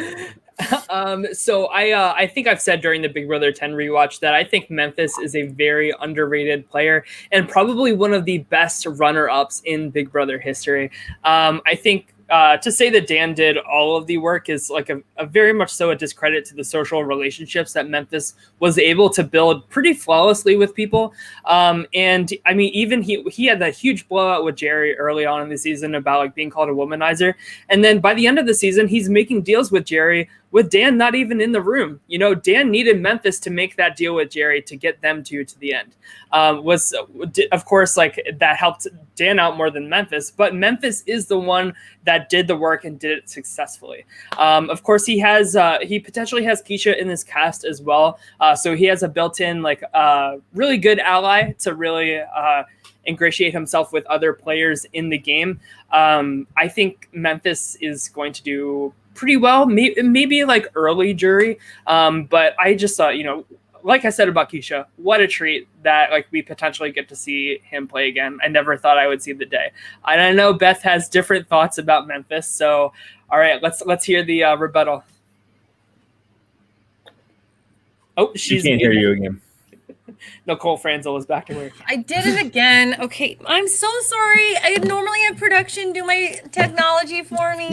So I think I've said during the Big Brother 10 rewatch that I think Memphis is a very underrated player and probably one of the best runner-ups in Big Brother history. I think to say that Dan did all of the work is like a very much so a discredit to the social relationships that Memphis was able to build pretty flawlessly with people. And I mean, even he had that huge blowout with Jerry early on in the season about like being called a womanizer. And then by the end of the season, he's making deals with Jerry with Dan not even in the room. You know, Dan needed Memphis to make that deal with Jerry to get them to the end. Of course, like that helped Dan out more than Memphis, but Memphis is the one that did the work and did it successfully. Of course, he potentially has Keesha in this cast as well. So he has a built-in like really good ally to really ingratiate himself with other players in the game. I think Memphis is going to do pretty well, maybe like early jury. But I just thought, like I said about Keesha, what a treat that like we potentially get to see him play again. I never thought I would see the day. And I know Beth has different thoughts about Memphis. So, all right, let's hear the rebuttal. Oh, She can't hear you again. Nicole Franzel is back to work. I did it again. Okay, I'm so sorry. I normally have production do my technology for me.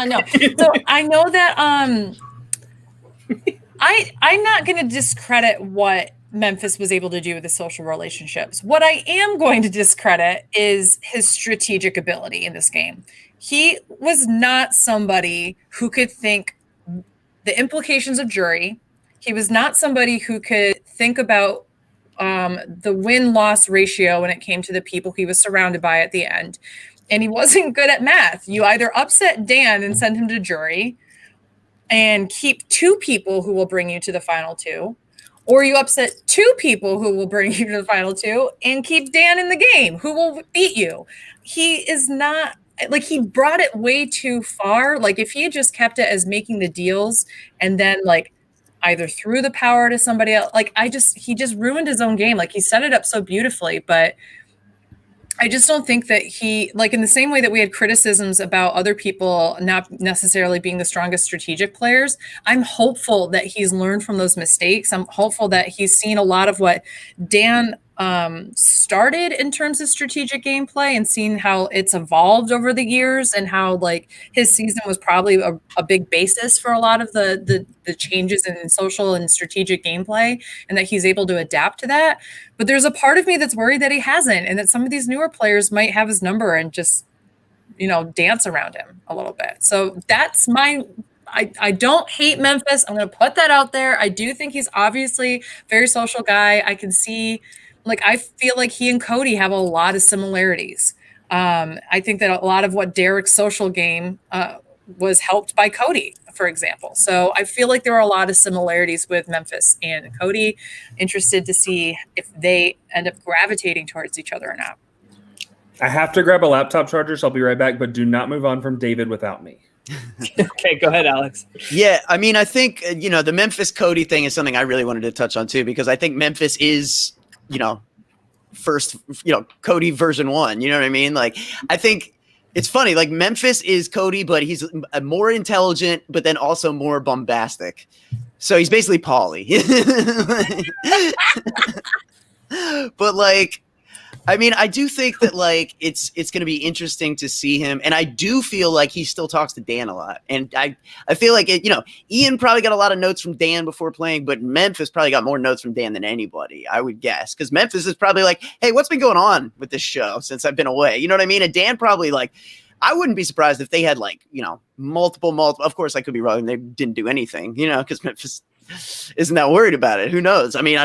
No, so I know that I'm not going to discredit what Memphis was able to do with the social relationships. What I am going to discredit is his strategic ability in this game. He was not somebody who could think the implications of jury. He was not somebody who could think about the win-loss ratio when it came to the people he was surrounded by at the end. And he wasn't good at math. You either upset Dan and send him to jury and keep two people who will bring you to the final two, or you upset two people who will bring you to the final two and keep Dan in the game, who will beat you. He is not, like, he brought it way too far. Like, if he had just kept it as making the deals and then, like, either threw the power to somebody else, like, he just ruined his own game. Like, he set it up so beautifully, but I just don't think that he, like, in the same way that we had criticisms about other people not necessarily being the strongest strategic players, I'm hopeful that he's learned from those mistakes. I'm hopeful that he's seen a lot of what Dan started in terms of strategic gameplay and seen how it's evolved over the years, and how, like, his season was probably a big basis for a lot of the changes in social and strategic gameplay, and that he's able to adapt to that. But there's a part of me that's worried that he hasn't, and that some of these newer players might have his number and just, dance around him a little bit. So that's I don't hate Memphis. I'm going to put that out there. I do think he's obviously a very social guy. I can see, like, I feel like he and Cody have a lot of similarities. I think that a lot of what Derek's social game was helped by Cody, for example. So I feel like there are a lot of similarities with Memphis and Cody. Interested to see if they end up gravitating towards each other or not. I have to grab a laptop charger, so I'll be right back, but do not move on from David without me. Okay, go ahead, Alex. Yeah, I mean, I think, the Memphis Cody thing is something I really wanted to touch on too, because I think Memphis is, first, Cody version 1. You know what I mean? Like, I think it's funny. Like, Memphis is Cody, but he's more intelligent, but then also more bombastic. So he's basically Paulie. But like, I mean, I do think that like it's going to be interesting to see him, and I do feel like he still talks to Dan a lot, and I feel like Ian probably got a lot of notes from Dan before playing, but Memphis probably got more notes from Dan than anybody, I would guess, because Memphis is probably like, hey, what's been going on with this show since I've been away? You know what I mean? And Dan probably like, I wouldn't be surprised if they had like multiple. Of course, I could be wrong. They didn't do anything, because Memphis isn't that worried about it. Who knows? I mean,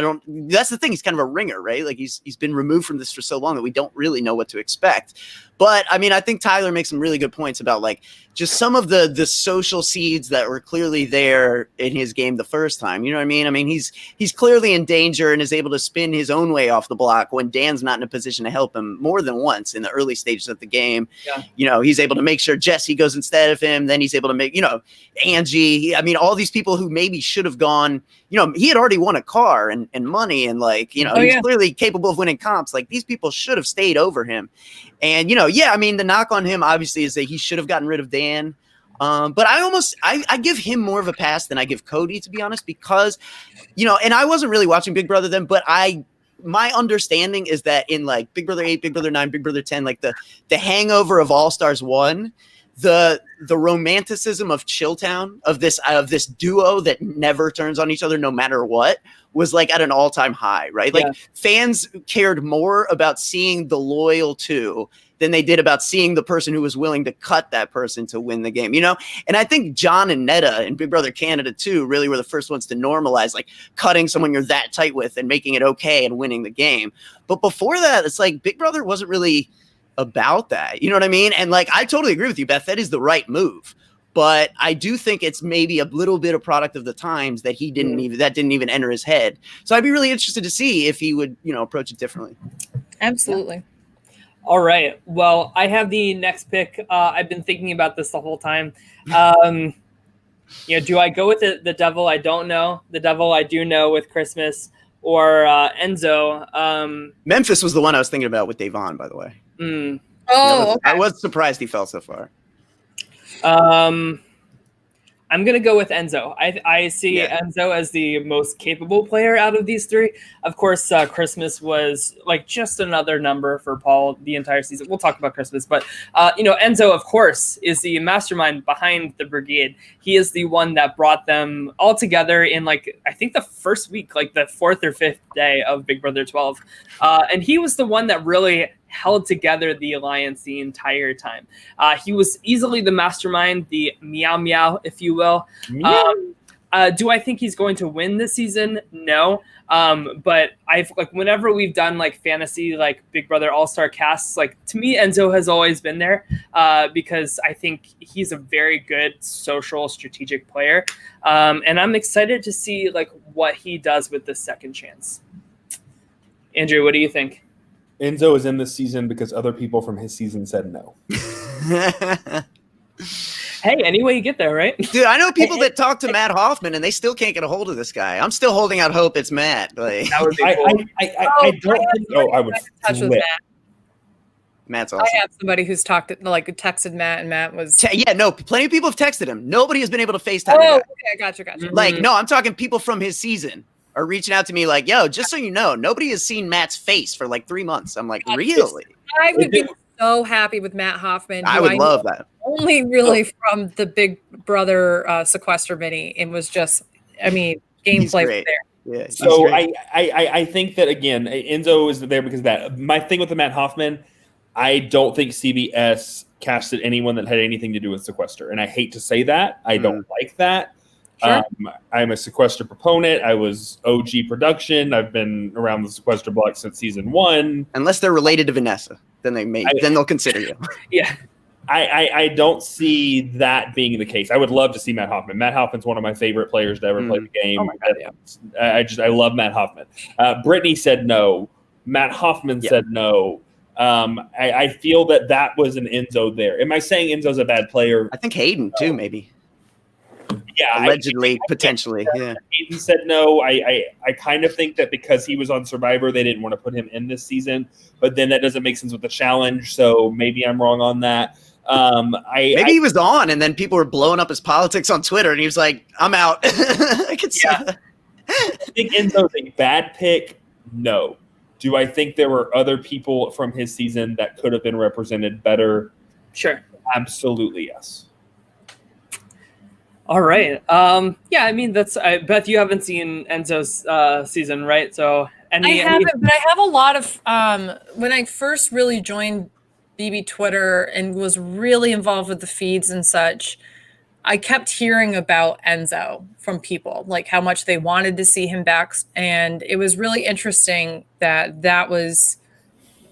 that's the thing. He's kind of a ringer, right? Like he's been removed from this for so long that we don't really know what to expect. But I mean, I think Tyler makes some really good points about like just some of the social seeds that were clearly there in his game the first time. You know what I mean? I mean, he's clearly in danger and is able to spin his own way off the block when Dan's not in a position to help him more than once in the early stages of the game. Yeah. He's able to make sure Jesse goes instead of him. Then he's able to make, Angie. I mean, all these people who maybe should have gone, he had already won a car and money and like, he's clearly capable of winning comps. Like these people should have stayed over him. And, I mean, the knock on him obviously is that he should have gotten rid of Dan. But I give him more of a pass than I give Cody, to be honest, because, and I wasn't really watching Big Brother then, but my understanding is that in like Big Brother 8, Big Brother 9, Big Brother 10, like the hangover of All Stars 1, the romanticism of Chilltown, of this duo that never turns on each other no matter what, was like at an all-time high, right? Like fans cared more about seeing the loyal two than they did about seeing the person who was willing to cut that person to win the game, And I think John and Netta and Big Brother Canada too really were the first ones to normalize like cutting someone you're that tight with and making it okay and winning the game. But before that, it's like Big Brother wasn't really about that. You know what I mean? And like, I totally agree with you, Beth. That is the right move. But I do think it's maybe a little bit of product of the times that didn't even enter his head. So I'd be really interested to see if he would, approach it differently. Absolutely. Yeah. All right. Well, I have the next pick. I've been thinking about this the whole time. Do I go with the devil I don't know, the devil I do know with Christmas, or Enzo? Memphis was the one I was thinking about with Davon, by the way. Okay. I was surprised he fell so far. I'm going to go with Enzo. I see Enzo as the most capable player out of these three. Of course, Christmas was like just another number for Paul the entire season. We'll talk about Christmas, but Enzo, of course, is the mastermind behind the brigade. He is the one that brought them all together in like, I think the first week, like the 4th or 5th day of Big Brother 12. And he was the one that really held together the alliance the entire time. He was easily the mastermind, the meow meow, if you will. Do I think he's going to win this season? No. But I've like whenever we've done like fantasy, like Big Brother All-Star casts, like to me, Enzo has always been there because I think he's a very good social strategic player. And I'm excited to see like what he does with this second chance. Andrew, what do you think? Enzo is in this season because other people from his season said no. Hey, any way you get there, right? Dude, I know people that talk to Matt Hoffman and they still can't get a hold of this guy. I'm still holding out hope it's Matt. Like, that would be cool. I don't think I would touch with Matt. Matt's awesome. I have somebody who's texted Matt, and Matt was plenty of people have texted him. Nobody has been able to FaceTime. Oh, okay, gotcha. Like, no, I'm talking people from his season are reaching out to me like, yo, just so you know, nobody has seen Matt's face for like 3 months. I'm like, really? I would be so happy with Matt Hoffman. I would love that. Only really from the Big Brother Sequester mini. It was just, I mean, gameplay was there. Yeah. So I think that again, Enzo is there because of that. My thing with the Matt Hoffman, I don't think CBS casted anyone that had anything to do with Sequester, and I hate to say that. I don't like that. Sure. I'm a Sequester proponent. I was OG production. I've been around the Sequester block since season 1. Unless they're related to Vanessa, then they'll consider you. Yeah. I don't see that being the case. I would love to see Matt Hoffman. Matt Hoffman's one of my favorite players to ever play the game. Oh my God, I love Matt Hoffman. Brittany said no. Matt Hoffman said no. I feel that was an Enzo there. Am I saying Enzo's a bad player? I think Hayden too, maybe. Yeah, Allegedly, potentially. Yeah. Hayden said no. I kind of think that because he was on Survivor, they didn't want to put him in this season. But then that doesn't make sense with the challenge. So maybe I'm wrong on that. Maybe he was on, and then people were blowing up his politics on Twitter, and he was like, "I'm out." I could see that. I think Enzo's a bad pick. No. Do I think there were other people from his season that could have been represented better? Sure. Absolutely, yes. All right. Yeah, I mean, Beth, you haven't seen Enzo's season, right? So I haven't, but I have a lot of when I first really joined BB Twitter and was really involved with the feeds and such, I kept hearing about Enzo from people, like how much they wanted to see him back. And it was really interesting that was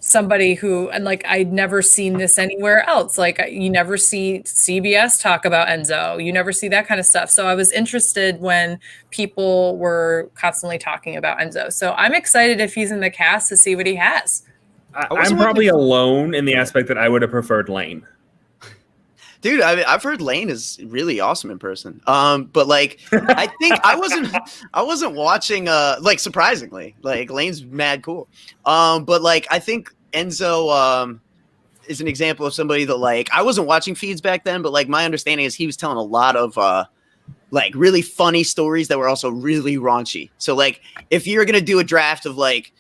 somebody who, and like, I'd never seen this anywhere else. Like you never see CBS talk about Enzo. You never see that kind of stuff. So I was interested when people were constantly talking about Enzo. So I'm excited if he's in the cast to see what he has. I'm probably alone in the aspect that I would have preferred Lane. Dude, I've heard Lane is really awesome in person. But like, I think I wasn't watching. Like surprisingly, like Lane's mad cool. But like, I think Enzo is an example of somebody that like I wasn't watching feeds back then, but like my understanding is he was telling a lot of like really funny stories that were also really raunchy. So like, if you're gonna do a draft of like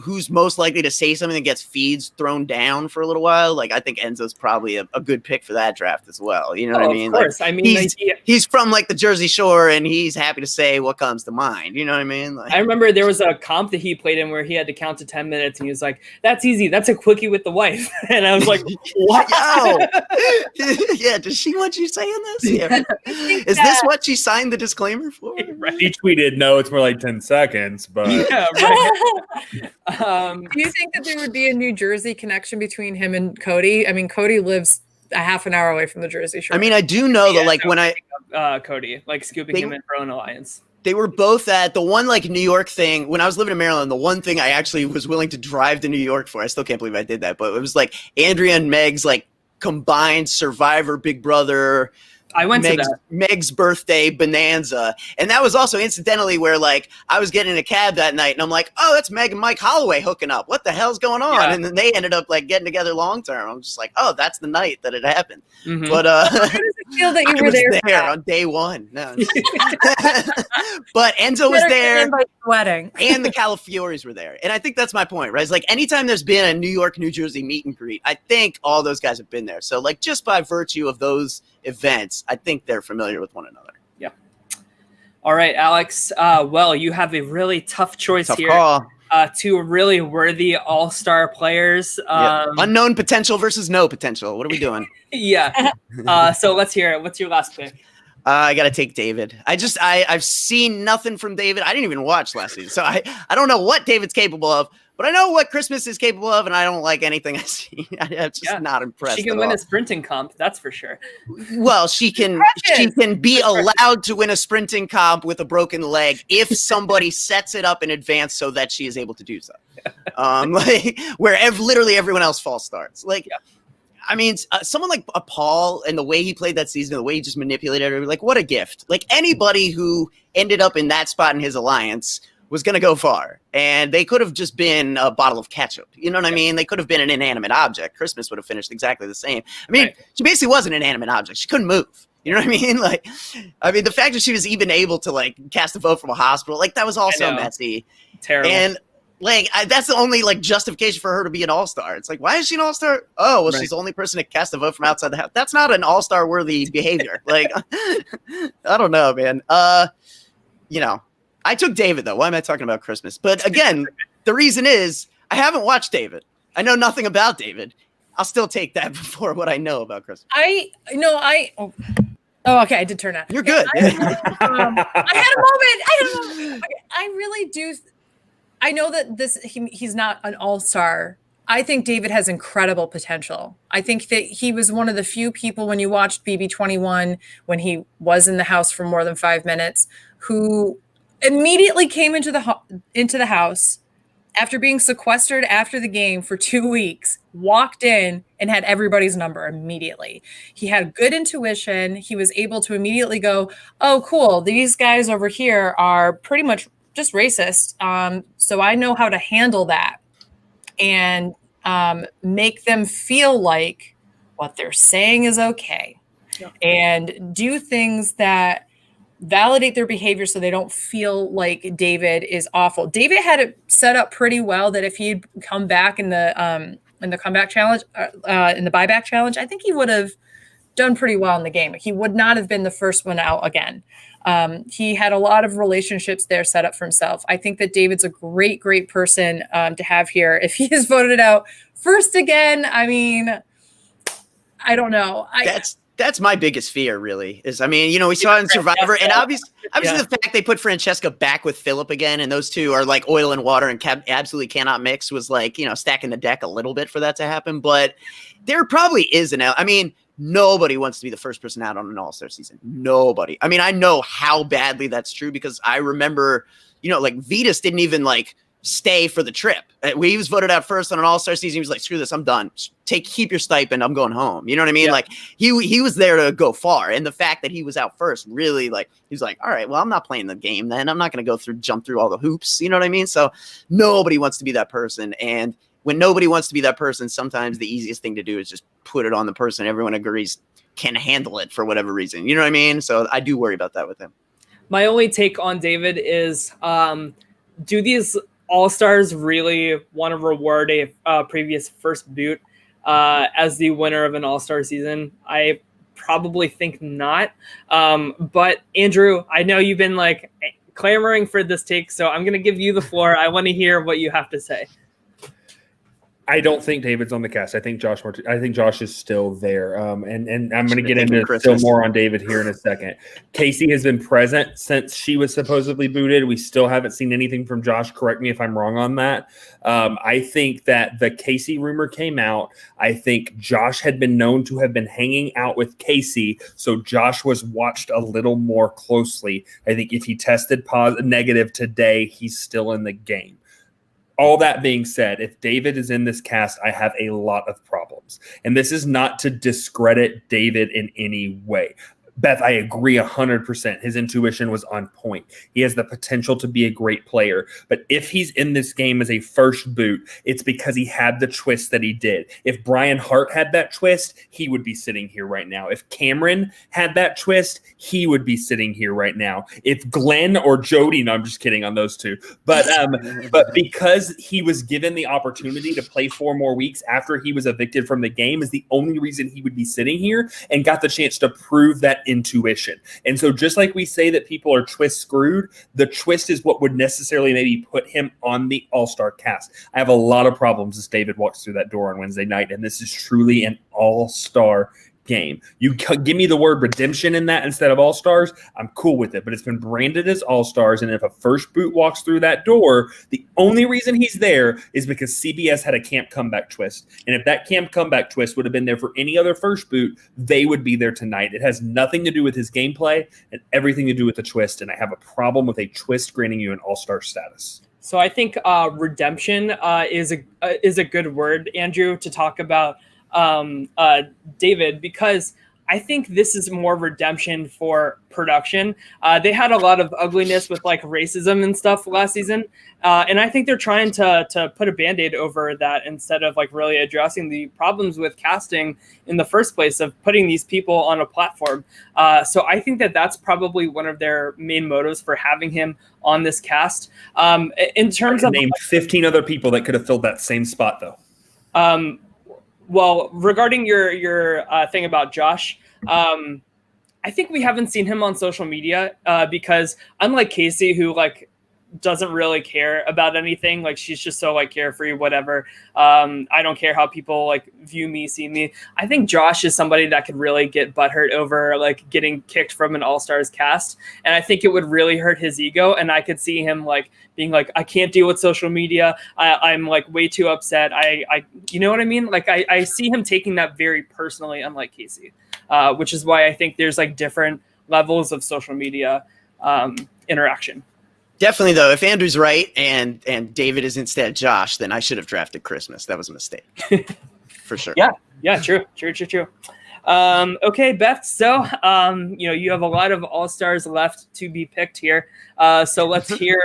who's most likely to say something that gets feeds thrown down for a little while, like I think Enzo's probably a good pick for that draft as well. You know what I mean? Of course. Like, I mean, he's from like the Jersey Shore and he's happy to say what comes to mind. You know what I mean? Like, I remember there was a comp that he played in where he had to count to 10 minutes and he was like, "That's easy. That's a quickie with the wife." And I was like, "What?" Yeah. Does she want you saying this? Yeah. Is this what she signed the disclaimer for? Right. He tweeted, "No, it's more like 10 seconds." But Yeah, right. Do you think that there would be a New Jersey connection between him and Cody? I mean, Cody lives a half an hour away from the Jersey Shore. I mean, I do know that like when Cody, like scooping him in for own alliance. They were both at the one like New York thing when I was living in Maryland. The one thing I actually was willing to drive to New York for, I still can't believe I did that, but it was like Andrea and Meg's like combined Survivor Big Brother. I went to that. Meg's birthday bonanza. And that was also incidentally where like I was getting in a cab that night and I'm like, oh, that's Meg and Mike Holloway hooking up. What the hell's going on? Yeah. And then they ended up like getting together long term. I'm just like, oh, that's the night that it happened. Mm-hmm. But how does it feel that you were there on day one? No. But Enzo was there. Wedding. And the Calafioris were there. And I think that's my point, right? It's like anytime there's been a New York, New Jersey meet and greet, I think all those guys have been there. So like just by virtue of those events, I think they're familiar with one another. Yeah. All right, Alex. Well, you have a really tough choice here. Call. Two really worthy all-star players. Unknown potential versus no potential. What are we doing? Yeah. So let's hear it. What's your last pick? I got to take David. I've seen nothing from David. I didn't even watch last season. So I don't know what David's capable of, but I know what Christmas is capable of, and I don't like anything I see. I'm just not impressed. She can win a sprinting comp, that's for sure. Well, she can be allowed to win a sprinting comp with a broken leg if somebody sets it up in advance so that she is able to do so. Like where literally everyone else false starts. Like, yeah. I mean, someone like Paul and the way he played that season, the way he just manipulated her, like what a gift. Like anybody who ended up in that spot in his alliance was going to go far. And they could have just been a bottle of ketchup. You know what I mean? They could have been an inanimate object. Christmas would have finished exactly the same. I mean, She basically was an inanimate object. She couldn't move. You know what I mean? Like, I mean, the fact that she was even able to like cast a vote from a hospital, like that was also messy. Terrible. And like, that's the only like justification for her to be an all-star. It's like, why is she an all-star? Oh, well, she's the only person to cast a vote from outside the house. That's not an all-star worthy behavior. Like, I don't know, man. You know, I took David though. Why am I talking about Christmas? But again, the reason is I haven't watched David. I know nothing about David. I'll still take that before what I know about Christmas. Oh, okay. I did turn out. You're good. I had a moment. Okay, I really do. I know that he's not an all-star. I think David has incredible potential. I think that he was one of the few people when you watched BB21, when he was in the house for more than 5 minutes, who immediately came into the house after being sequestered after the game for 2 weeks, walked in and had everybody's number immediately. He had good intuition. He was able to immediately go, oh, cool, these guys over here are pretty much just racist. So I know how to handle that and make them feel like what they're saying is okay. Yeah. And do things that validate their behavior so they don't feel like David is awful. David had it set up pretty well that if he'd come back in the comeback challenge, in the buyback challenge, I think he would have done pretty well in the game. He would not have been the first one out again. He had a lot of relationships there set up for himself. I think that David's a great, great person to have here. If he is voted out first again, I mean, I don't know. That's my biggest fear, really, is, I mean, you know, we saw it in Survivor, and obviously the fact they put Francesca back with Philip again, and those two are like oil and water and absolutely cannot mix, was like, you know, stacking the deck a little bit for that to happen. But there probably is I mean, nobody wants to be the first person out on an All-Star season. Nobody. I mean, I know how badly that's true because I remember, you know, like Vitas didn't even like stay for the trip. He was voted out first on an All-Star season. He was like, screw this, I'm done. Keep your stipend. I'm going home. You know what I mean? Yeah. Like he was there to go far. And the fact that he was out first really, like, he's like, all right, well, I'm not playing the game then. I'm not going to jump through all the hoops. You know what I mean? So nobody wants to be that person. And when nobody wants to be that person, sometimes the easiest thing to do is just put it on the person everyone agrees can handle it for whatever reason. You know what I mean? So I do worry about that with him. My only take on David is, do these All-Stars really want to reward a previous first boot as the winner of an All-Star season? I probably think not. But Andrew, I know you've been like clamoring for this take, so I'm going to give you the floor. I want to hear what you have to say. I don't think David's on the cast. I think Josh is still there. And I'm going to get into still more on David here in a second. Casey has been present since she was supposedly booted. We still haven't seen anything from Josh. Correct me if I'm wrong on that. I think that the Casey rumor came out. I think Josh had been known to have been hanging out with Casey, so Josh was watched a little more closely. I think if he tested negative today, he's still in the game. All that being said, if David is in this cast, I have a lot of problems. And this is not to discredit David in any way. Beth, I agree 100%. His intuition was on point. He has the potential to be a great player. But if he's in this game as a first boot, it's because he had the twist that he did. If Brian Hart had that twist, he would be sitting here right now. If Cameron had that twist, he would be sitting here right now. If Glenn or Jody, no, I'm just kidding on those two. But because he was given the opportunity to play 4 more weeks after he was evicted from the game is the only reason he would be sitting here and got the chance to prove that intuition. And so just like we say that people are twist screwed, the twist is what would necessarily maybe put him on the All-Star cast. I have a lot of problems as David walks through that door on Wednesday night, and this is truly an All-Star game. You give me the word redemption in that instead of All-Stars, I'm cool with it, but it's been branded as All-Stars, and if a first boot walks through that door, the only reason he's there is because CBS had a camp comeback twist, and if that camp comeback twist would have been there for any other first boot, they would be there tonight. It has nothing to do with his gameplay and everything to do with the twist, and I have a problem with a twist granting you an All-Star status. So I think redemption is a good word, Andrew, to talk about David, because I think this is more redemption for production. They had a lot of ugliness with like racism and stuff last season. And I think they're trying to put a Band-Aid over that instead of like really addressing the problems with casting in the first place of putting these people on a platform. So I think that that's probably one of their main motives for having him on this cast. In terms of name 15 other people that could have filled that same spot though. Well, regarding your thing about Josh, I think we haven't seen him on social media because unlike Casey, who like doesn't really care about anything, like she's just so like carefree, whatever. I don't care how people like view me, see me. I think Josh is somebody that could really get butthurt over like getting kicked from an All-Stars cast, and I think it would really hurt his ego. And I could see him like being like, I can't deal with social media. I'm like way too upset. I you know what I mean? Like I see him taking that very personally, unlike Casey, which is why I think there's like different levels of social media interaction. Definitely, though, if Andrew's right and David is instead Josh, then I should have drafted Christmas. That was a mistake. For sure. Yeah, true. Okay, Beth. So, you have a lot of all-stars left to be picked here. So let's hear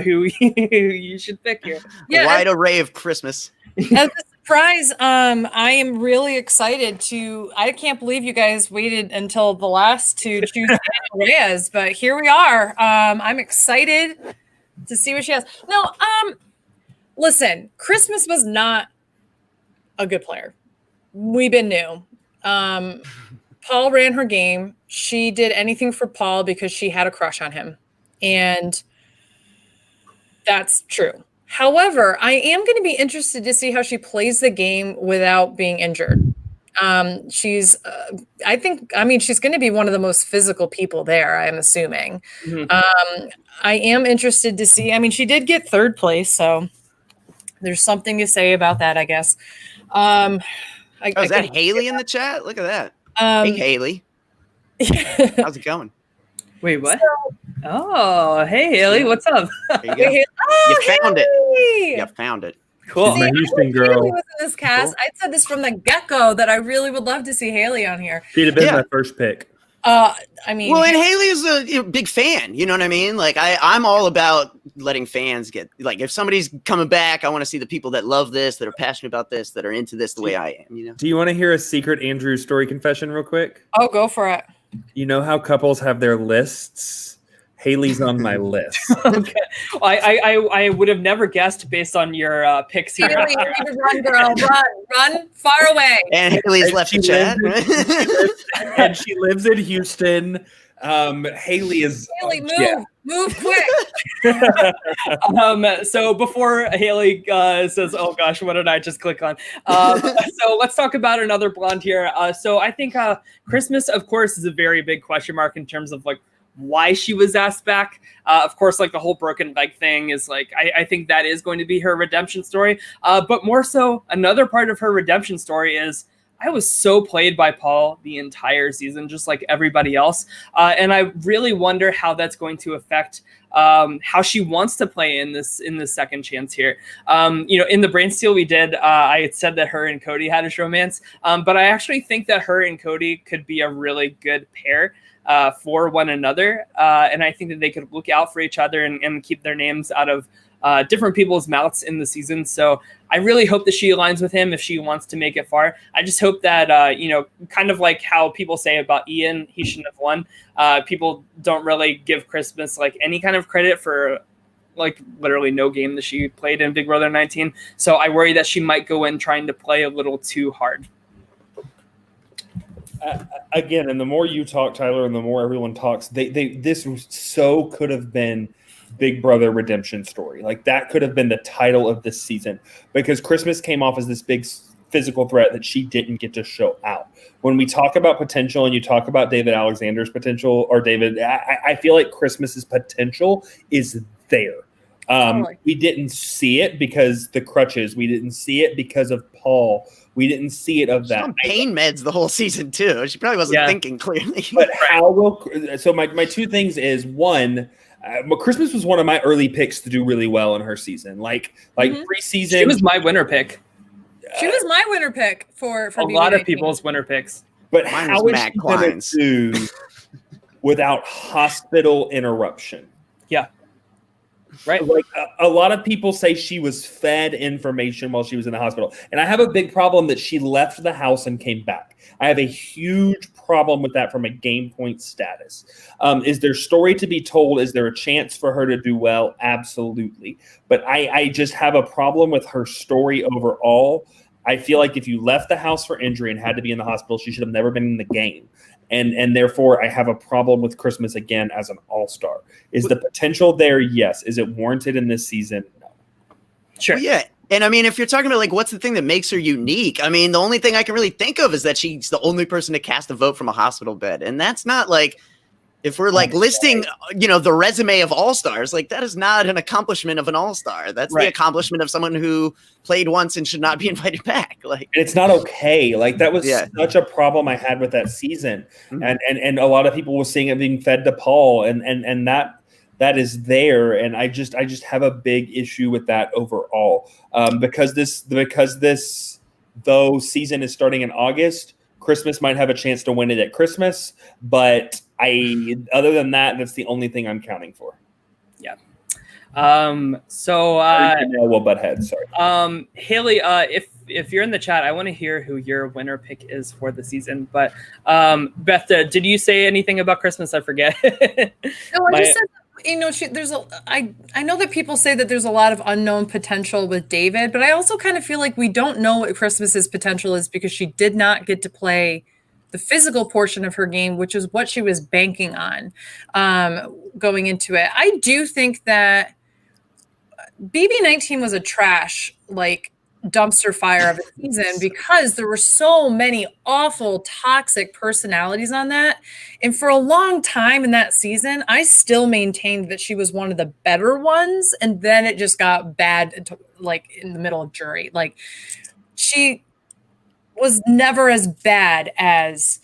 who you should pick here. A wide array of Christmas. As a surprise, I am really excited I can't believe you guys waited until the last to choose Danielle Reyes, but here we are. I'm excited to see what she has. No, listen, Christmas was not a good player. We've new. Paul ran her game. She did anything for Paul because she had a crush on him. And that's true. However, I am going to be interested to see how she plays the game without being injured. She's going to be one of the most physical people there, I'm assuming. Mm-hmm. I am interested to see. I mean, she did get third place, so there's something to say about that, I guess. Is that Haley in the chat? Look at that. Hey, Haley. How's it going? Wait, what? Hey, Haley. What's up? There you go. You found it. You found it. Cool. My Houston girl. Haley was in this cast. Cool. I said this from the get-go that I really would love to see Haley on here. She'd have been my first pick. And Haley is a big fan. You know what I mean? Like, I'm all about letting fans get, like, if somebody's coming back, I want to see the people that love this, that are passionate about this, that are into this the way I am, you know? Do you want to hear a secret Andrew story confession real quick? Oh, go for it. You know how couples have their lists? Haley's on my list. Okay. Well, I would have never guessed based on your picks here. Haley, you need to run, girl. Run far away. And Haley's left the chat. And she lives in Houston. Haley, move quick. So before Haley says, "Oh gosh, what did I just click on?" So let's talk about another blonde here. So I think Christmas, of course, is a very big question mark in terms of like why she was asked back. Of course, like the whole broken leg thing is like, I think that is going to be her redemption story. But more so, another part of her redemption story is I was so played by Paul the entire season, just like everybody else. And I really wonder how that's going to affect how she wants to play in this second chance here. In the brain steal we did, I had said that her and Cody had a romance, but I actually think that her and Cody could be a really good pair for one another. And I think that they could look out for each other and keep their names out of different people's mouths in the season. So I really hope that she aligns with him if she wants to make it far. I just hope that, kind of like how people say about Ian, he shouldn't have won. People don't really give Christmas like any kind of credit for like literally no game that she played in Big Brother 19. So I worry that she might go in trying to play a little too hard. Again, and the more you talk, Tyler, and the more everyone talks, this so could have been Big Brother redemption story. Like that could have been the title of this season because Christmas came off as this big physical threat that she didn't get to show out. When we talk about potential and you talk about David Alexander's potential, or David, I feel like Christmas's potential is there. We didn't see it because the crutches. We didn't see it because of Paul. We didn't see it of that. She's on pain meds the whole season too. She probably wasn't thinking clearly. But how will? So my two things is one. Christmas was one of my early picks to do really well in her season. Like preseason, she was my winner pick. She was my winner pick for a lot of people's winner picks. But how is she going to do without hospital interruption? Yeah. Right. Like a lot of people say she was fed information while she was in the hospital. And I have a big problem that she left the house and came back. I have a huge problem with that from a game point status. Is there story to be told? Is there a chance for her to do well? Absolutely. But I just have a problem with her story overall. I feel like if you left the house for injury and had to be in the hospital, she should have never been in the game. And therefore, I have a problem with Christmas again as an all-star. Is the potential there? Yes. Is it warranted in this season? No. Sure. Well, yeah. And I mean, if you're talking about like what's the thing that makes her unique, I mean, the only thing I can really think of is that she's the only person to cast a vote from a hospital bed. And that's not like, if we're like listing, the resume of all-stars, like that is not an accomplishment of an all-star. That's the accomplishment of someone who played once and should not be invited back. Like, and it's not okay. Like that was such a problem I had with that season. Mm-hmm. And a lot of people were seeing it being fed to Paul and that is there, and I just have a big issue with that overall. Because this though season is starting in August, Christmas might have a chance to win it at Christmas, but other than that, that's the only thing I'm counting for. Yeah. We'll butt heads. Sorry. Haley, if you're in the chat, I want to hear who your winner pick is for the season. But Beth, did you say anything about Christmas? I forget. No, I just said, I know that people say that there's a lot of unknown potential with David, but I also kind of feel like we don't know what Christmas's potential is because she did not get to play the physical portion of her game, which is what she was banking on going into it. I do think that BB19 was a trash, dumpster fire of a season because there were so many awful, toxic personalities on that. And for a long time in that season, I still maintained that she was one of the better ones. And then it just got bad, in the middle of jury. She was never as bad as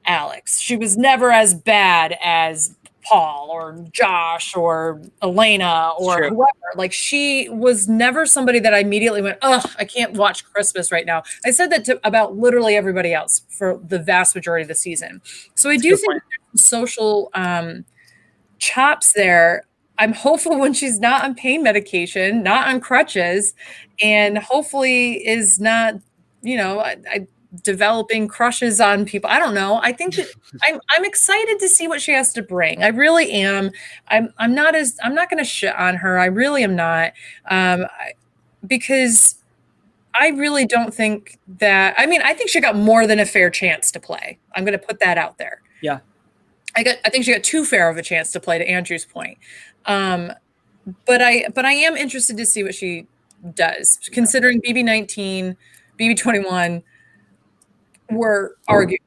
Alex. She was never as bad as Paul or Josh or Elena or whoever. She was never somebody that I immediately went, oh, I can't watch Christmas right now. I said that to about literally everybody else for the vast majority of the season. So I do think there's social chops there. I'm hopeful when she's not on pain medication, not on crutches, and hopefully is not, developing crushes on people. I don't know. I think that I'm excited to see what she has to bring. I really am. I'm not going to shit on her. I really am not. Because I really don't think that, I think she got more than a fair chance to play. I'm going to put that out there. Yeah. I think she got too fair of a chance to play, to Andrew's point. But I am interested to see what she does, considering BB19, BB21 were arguably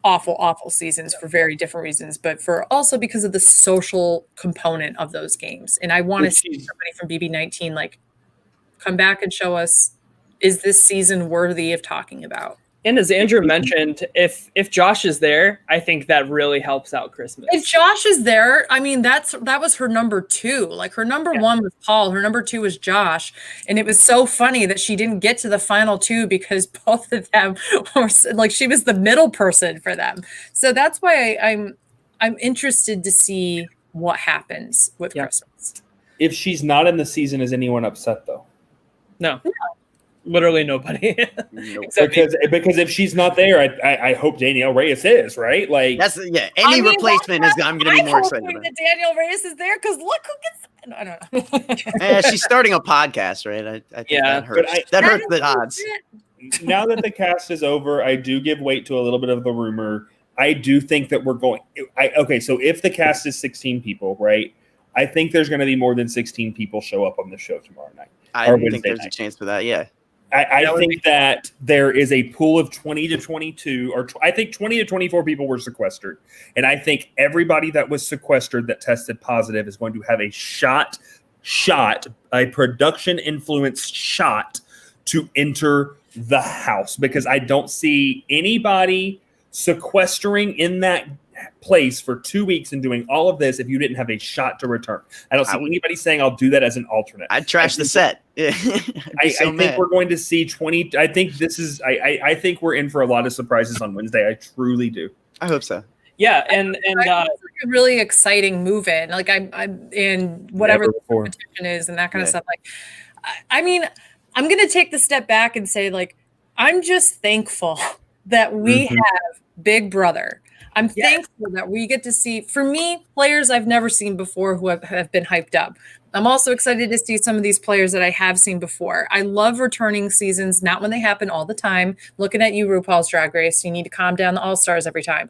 awful seasons for very different reasons, but for also because of the social component of those games. And I want to see somebody from BB19 come back and show us, is this season worthy of talking about? And as Andrew mentioned, if Josh is there, I think that really helps out Christmas. If Josh is there, that was her number 2. Her number 1 was Paul, her number 2 was Josh, and it was so funny that she didn't get to the final 2 because both of them were she was the middle person for them. So that's why I'm interested to see what happens with Christmas. If she's not in the season, is anyone upset though? No. Literally nobody. because if she's not there, I hope Danielle Reyes is, right? Any replacement I'm going to be more excited about. That Danielle Reyes is there because look who gets. I don't know. She's starting a podcast, right? I think that hurts. That hurts the odds. Now that the cast is over, I do give weight to a little bit of the rumor. I do think that we're going. So if the cast is 16 people, right? I think there's going to be more than 16 people show up on the show tomorrow night. I think there's a chance for that. Yeah. I think that there is a pool of 20 to 22, or I think 20 to 24 people were sequestered. And I think everybody that was sequestered that tested positive is going to have a a production influence shot to enter the house, because I don't see anybody sequestering in that place for 2 weeks and doing all of this if you didn't have a shot to return. I don't see anybody saying I'll do that as an alternate. I'd trash the set. I think we're going to see 20. I think this is. I think we're in for a lot of surprises on Wednesday. I truly do. I hope so. Yeah, and a really exciting move in. I'm in whatever the competition is and that kind of stuff. I'm going to take the step back and say I'm just thankful that we have Big Brother. I'm thankful that we get to see, for me, players I've never seen before who have been hyped up. I'm also excited to see some of these players that I have seen before. I love returning seasons, not when they happen all the time. Looking at you, RuPaul's Drag Race, you need to calm down the All-Stars every time,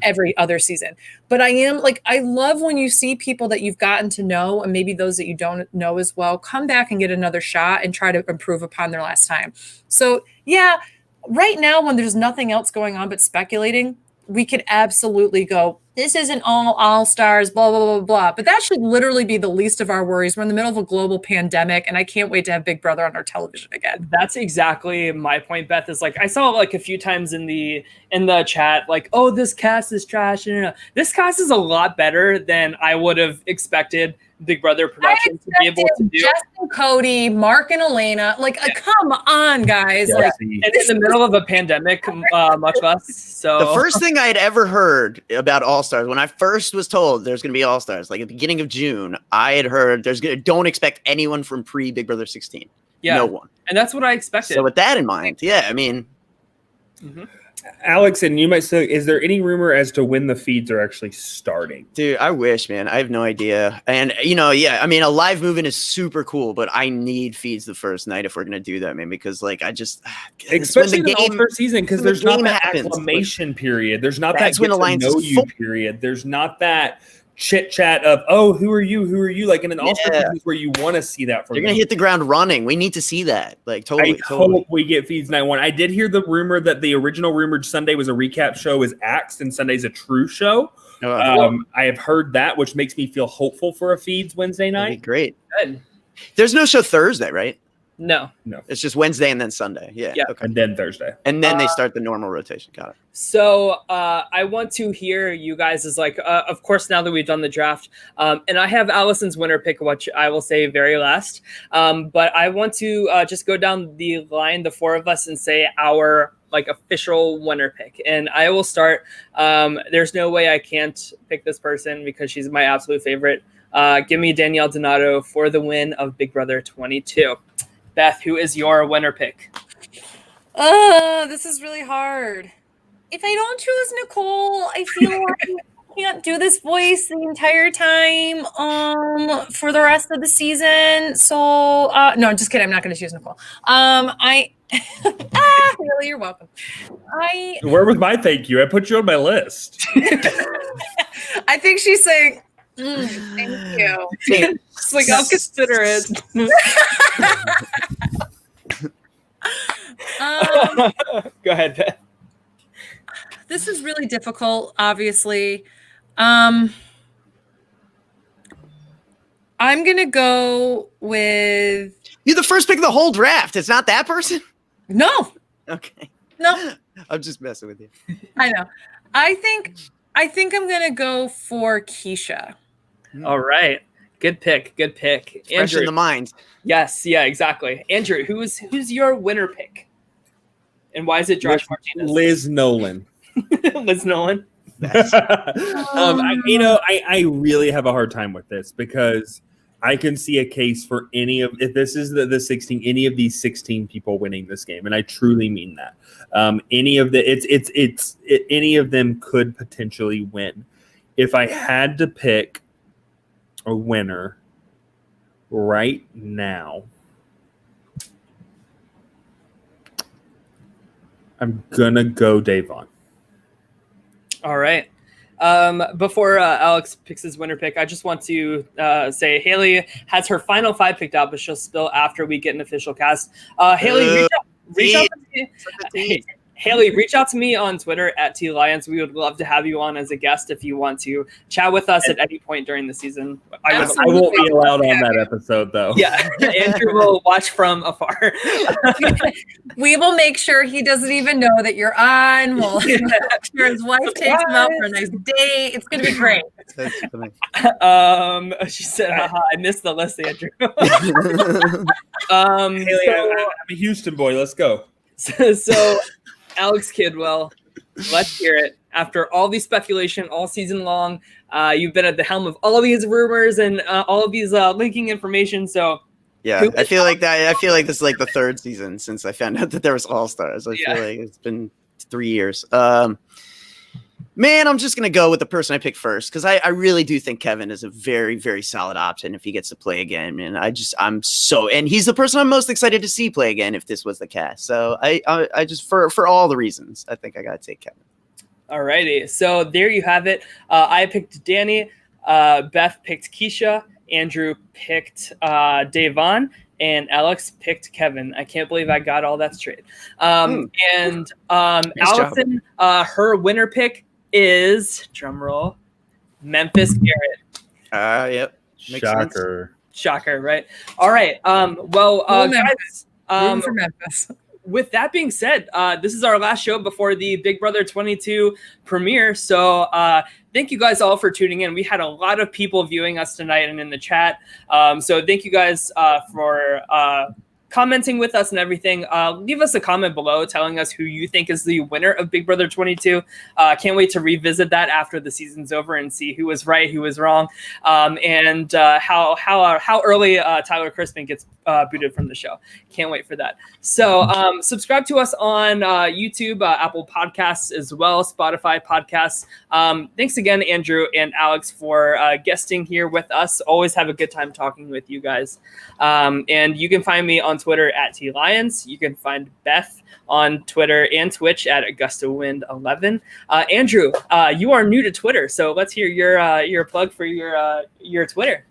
every other season. But I love when you see people that you've gotten to know, and maybe those that you don't know as well, come back and get another shot and try to improve upon their last time. So, yeah, right now when there's nothing else going on but speculating, we could absolutely go, this isn't all stars, blah, blah, blah, blah. But that should literally be the least of our worries. We're in the middle of a global pandemic, and I can't wait to have Big Brother on our television again. That's exactly my point, Beth. Is like I saw like a few times in the chat, like, oh, this cast is trash. No. This cast is a lot better than I would have expected Big Brother production to be able to do. Justin, Cody, Mark, and Elena, come on, guys! Yeah, like, and in the middle of a pandemic, much less. So The first thing I had ever heard about All Stars, when I first was told there's going to be All Stars, like at the beginning of June, I had heard don't expect anyone from pre Big Brother 16. yeah, No one. and that's what I expected. So with that in mind, yeah, I mean, Alex, and you might say, is there any rumor as to when the feeds are actually starting? dude, I wish, man. I have no idea. And, yeah, I mean, a live movement is super cool, but I need feeds the first night if we're going to do that, man, because, I just... Especially in the All-Star season, because there's not that happens. acclamation period. There's not that That's when get to alliances know you period. There's not that chit-chat of, oh, who are you? Like in an All-Star season where you want to see that from You're going to hit the ground running. We need to see that. Totally. Hope we get feeds night one. I did hear the rumor that the original rumored Sunday was a recap show is axed and Sunday's a true show. I have heard that, which makes me feel hopeful for a feeds Wednesday night. Great. Good. There's no show Thursday, right? No. It's just Wednesday and then Sunday. Yeah. Okay. And then Thursday. And then they start the normal rotation. Got it. So I want to hear you guys is of course, now that we've done the draft, and I have Allison's winner pick, which I will say very last. But I want to just go down the line, the four of us, and say our official winner pick. And I will start. There's no way I can't pick this person because she's my absolute favorite. Give me Danielle Donato for the win of Big Brother 22. Beth, who is your winner pick? This is really hard. If I don't choose Nicole, I feel like I can't do this voice the entire time for the rest of the season. So no, I'm just kidding. I'm not going to choose Nicole. Really, you're welcome. Where was my thank you? I put you on my list. I think she's saying, thank you. It's I'll consider it. Go ahead, Beth. This is really difficult, obviously. I'm going to go with... You're the first pick of the whole draft. It's not that person? No. Okay. No. I'm just messing with you. I know. I think I'm going to go for Keesha. All right. Good pick. Fresh Andrew. in the mind. Yes, yeah, exactly. Andrew, who's your winner pick? And why is it Josh Martinez? Liz Nolan. Liz Nolan. I really have a hard time with this because I can see a case for if this is the 16, any of these 16 people winning this game, and I truly mean that. Any of them could potentially win. If I had to pick a winner right now, I'm gonna go Davon. All right. Before Alex picks his winner pick, I just want to say Haley has her final 5 picked out, but she'll spill after we get an official cast. Haley, reach out to me. Haley, reach out to me on Twitter at @TLions. We would love to have you on as a guest if you want to chat with us at any point during the season. I won't be allowed on that episode, though. Yeah, Andrew will watch from afar. We will make sure he doesn't even know that you're on. We'll make sure his wife takes him out for a nice date. It's going to be great. That's funny. She said, haha, I missed the list, Andrew. Haley, I'm a Houston boy. Let's go. So Alex Kidwell, let's hear it. After all the speculation all season long, you've been at the helm of all of these rumors and all of these linking information. So yeah, I feel like this is like the 3rd season since I found out that there was All Stars. I feel like it's been 3 years. Man, I'm just going to go with the person I picked first because I really do think Kevin is a very, very solid option if he gets to play again. And and he's the person I'm most excited to see play again if this was the cast. So I just, for all the reasons, I think I got to take Kevin. All righty. So there you have it. I picked Danny. Beth picked Keesha. Andrew picked Davon. And Alex picked Kevin. I can't believe I got all that straight. And Allison, her winner pick, is, drumroll, Memphis Garrett. Yep. Makes sense. Shocker, right? All right. Well, guys, Room for Memphis. with that being said, this is our last show before the Big Brother 22 premiere. So thank you guys all for tuning in. We had a lot of people viewing us tonight and in the chat. So thank you guys for commenting with us and everything. Leave us a comment below telling us who you think is the winner of Big Brother 22. Can't wait to revisit that after the season's over and see who was right, who was wrong, and how early Tyler Crispin gets booted from the show. Can't wait for that. So subscribe to us on YouTube, Apple Podcasts as well, Spotify podcasts. Thanks again, Andrew and Alex, for guesting here with us. Always have a good time talking with you guys. And you can find me on Twitter at TLions. You can find Beth on Twitter and Twitch at AugustaWind11. Andrew, you are new to Twitter, so let's hear your plug for your Twitter.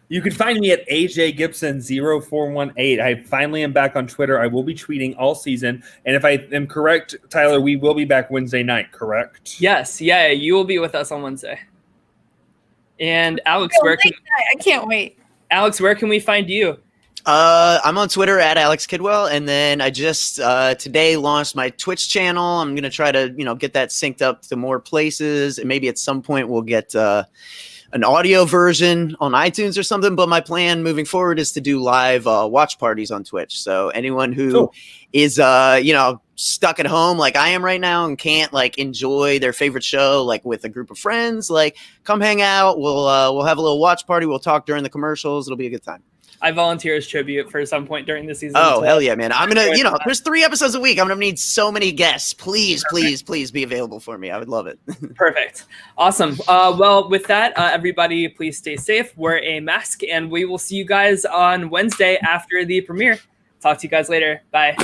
You can find me at AJ Gibson 0418. I finally am back on Twitter. I will be tweeting all season. And if I am correct, Tyler, we will be back Wednesday night, correct? Yes. Yeah, you will be with us on Wednesday. And Alex, I can't wait. Alex, where can we find you? I'm on Twitter at Alex Kidwell, and then I just today launched my Twitch channel. I'm gonna try to get that synced up to more places, and maybe at some point we'll get an audio version on iTunes or something. But my plan moving forward is to do live watch parties on Twitch. So anyone who is stuck at home like I am right now and can't enjoy their favorite show with a group of friends, come hang out. We'll have a little watch party. We'll talk during the commercials. It'll be a good time. I volunteer as tribute for some point during the season. Oh, hell yeah, man. I'm going to, there's 3 episodes a week. I'm going to need so many guests. Please be available for me. I would love it. Perfect. Awesome. Well, with that, everybody, please stay safe, wear a mask, and we will see you guys on Wednesday after the premiere. Talk to you guys later. Bye.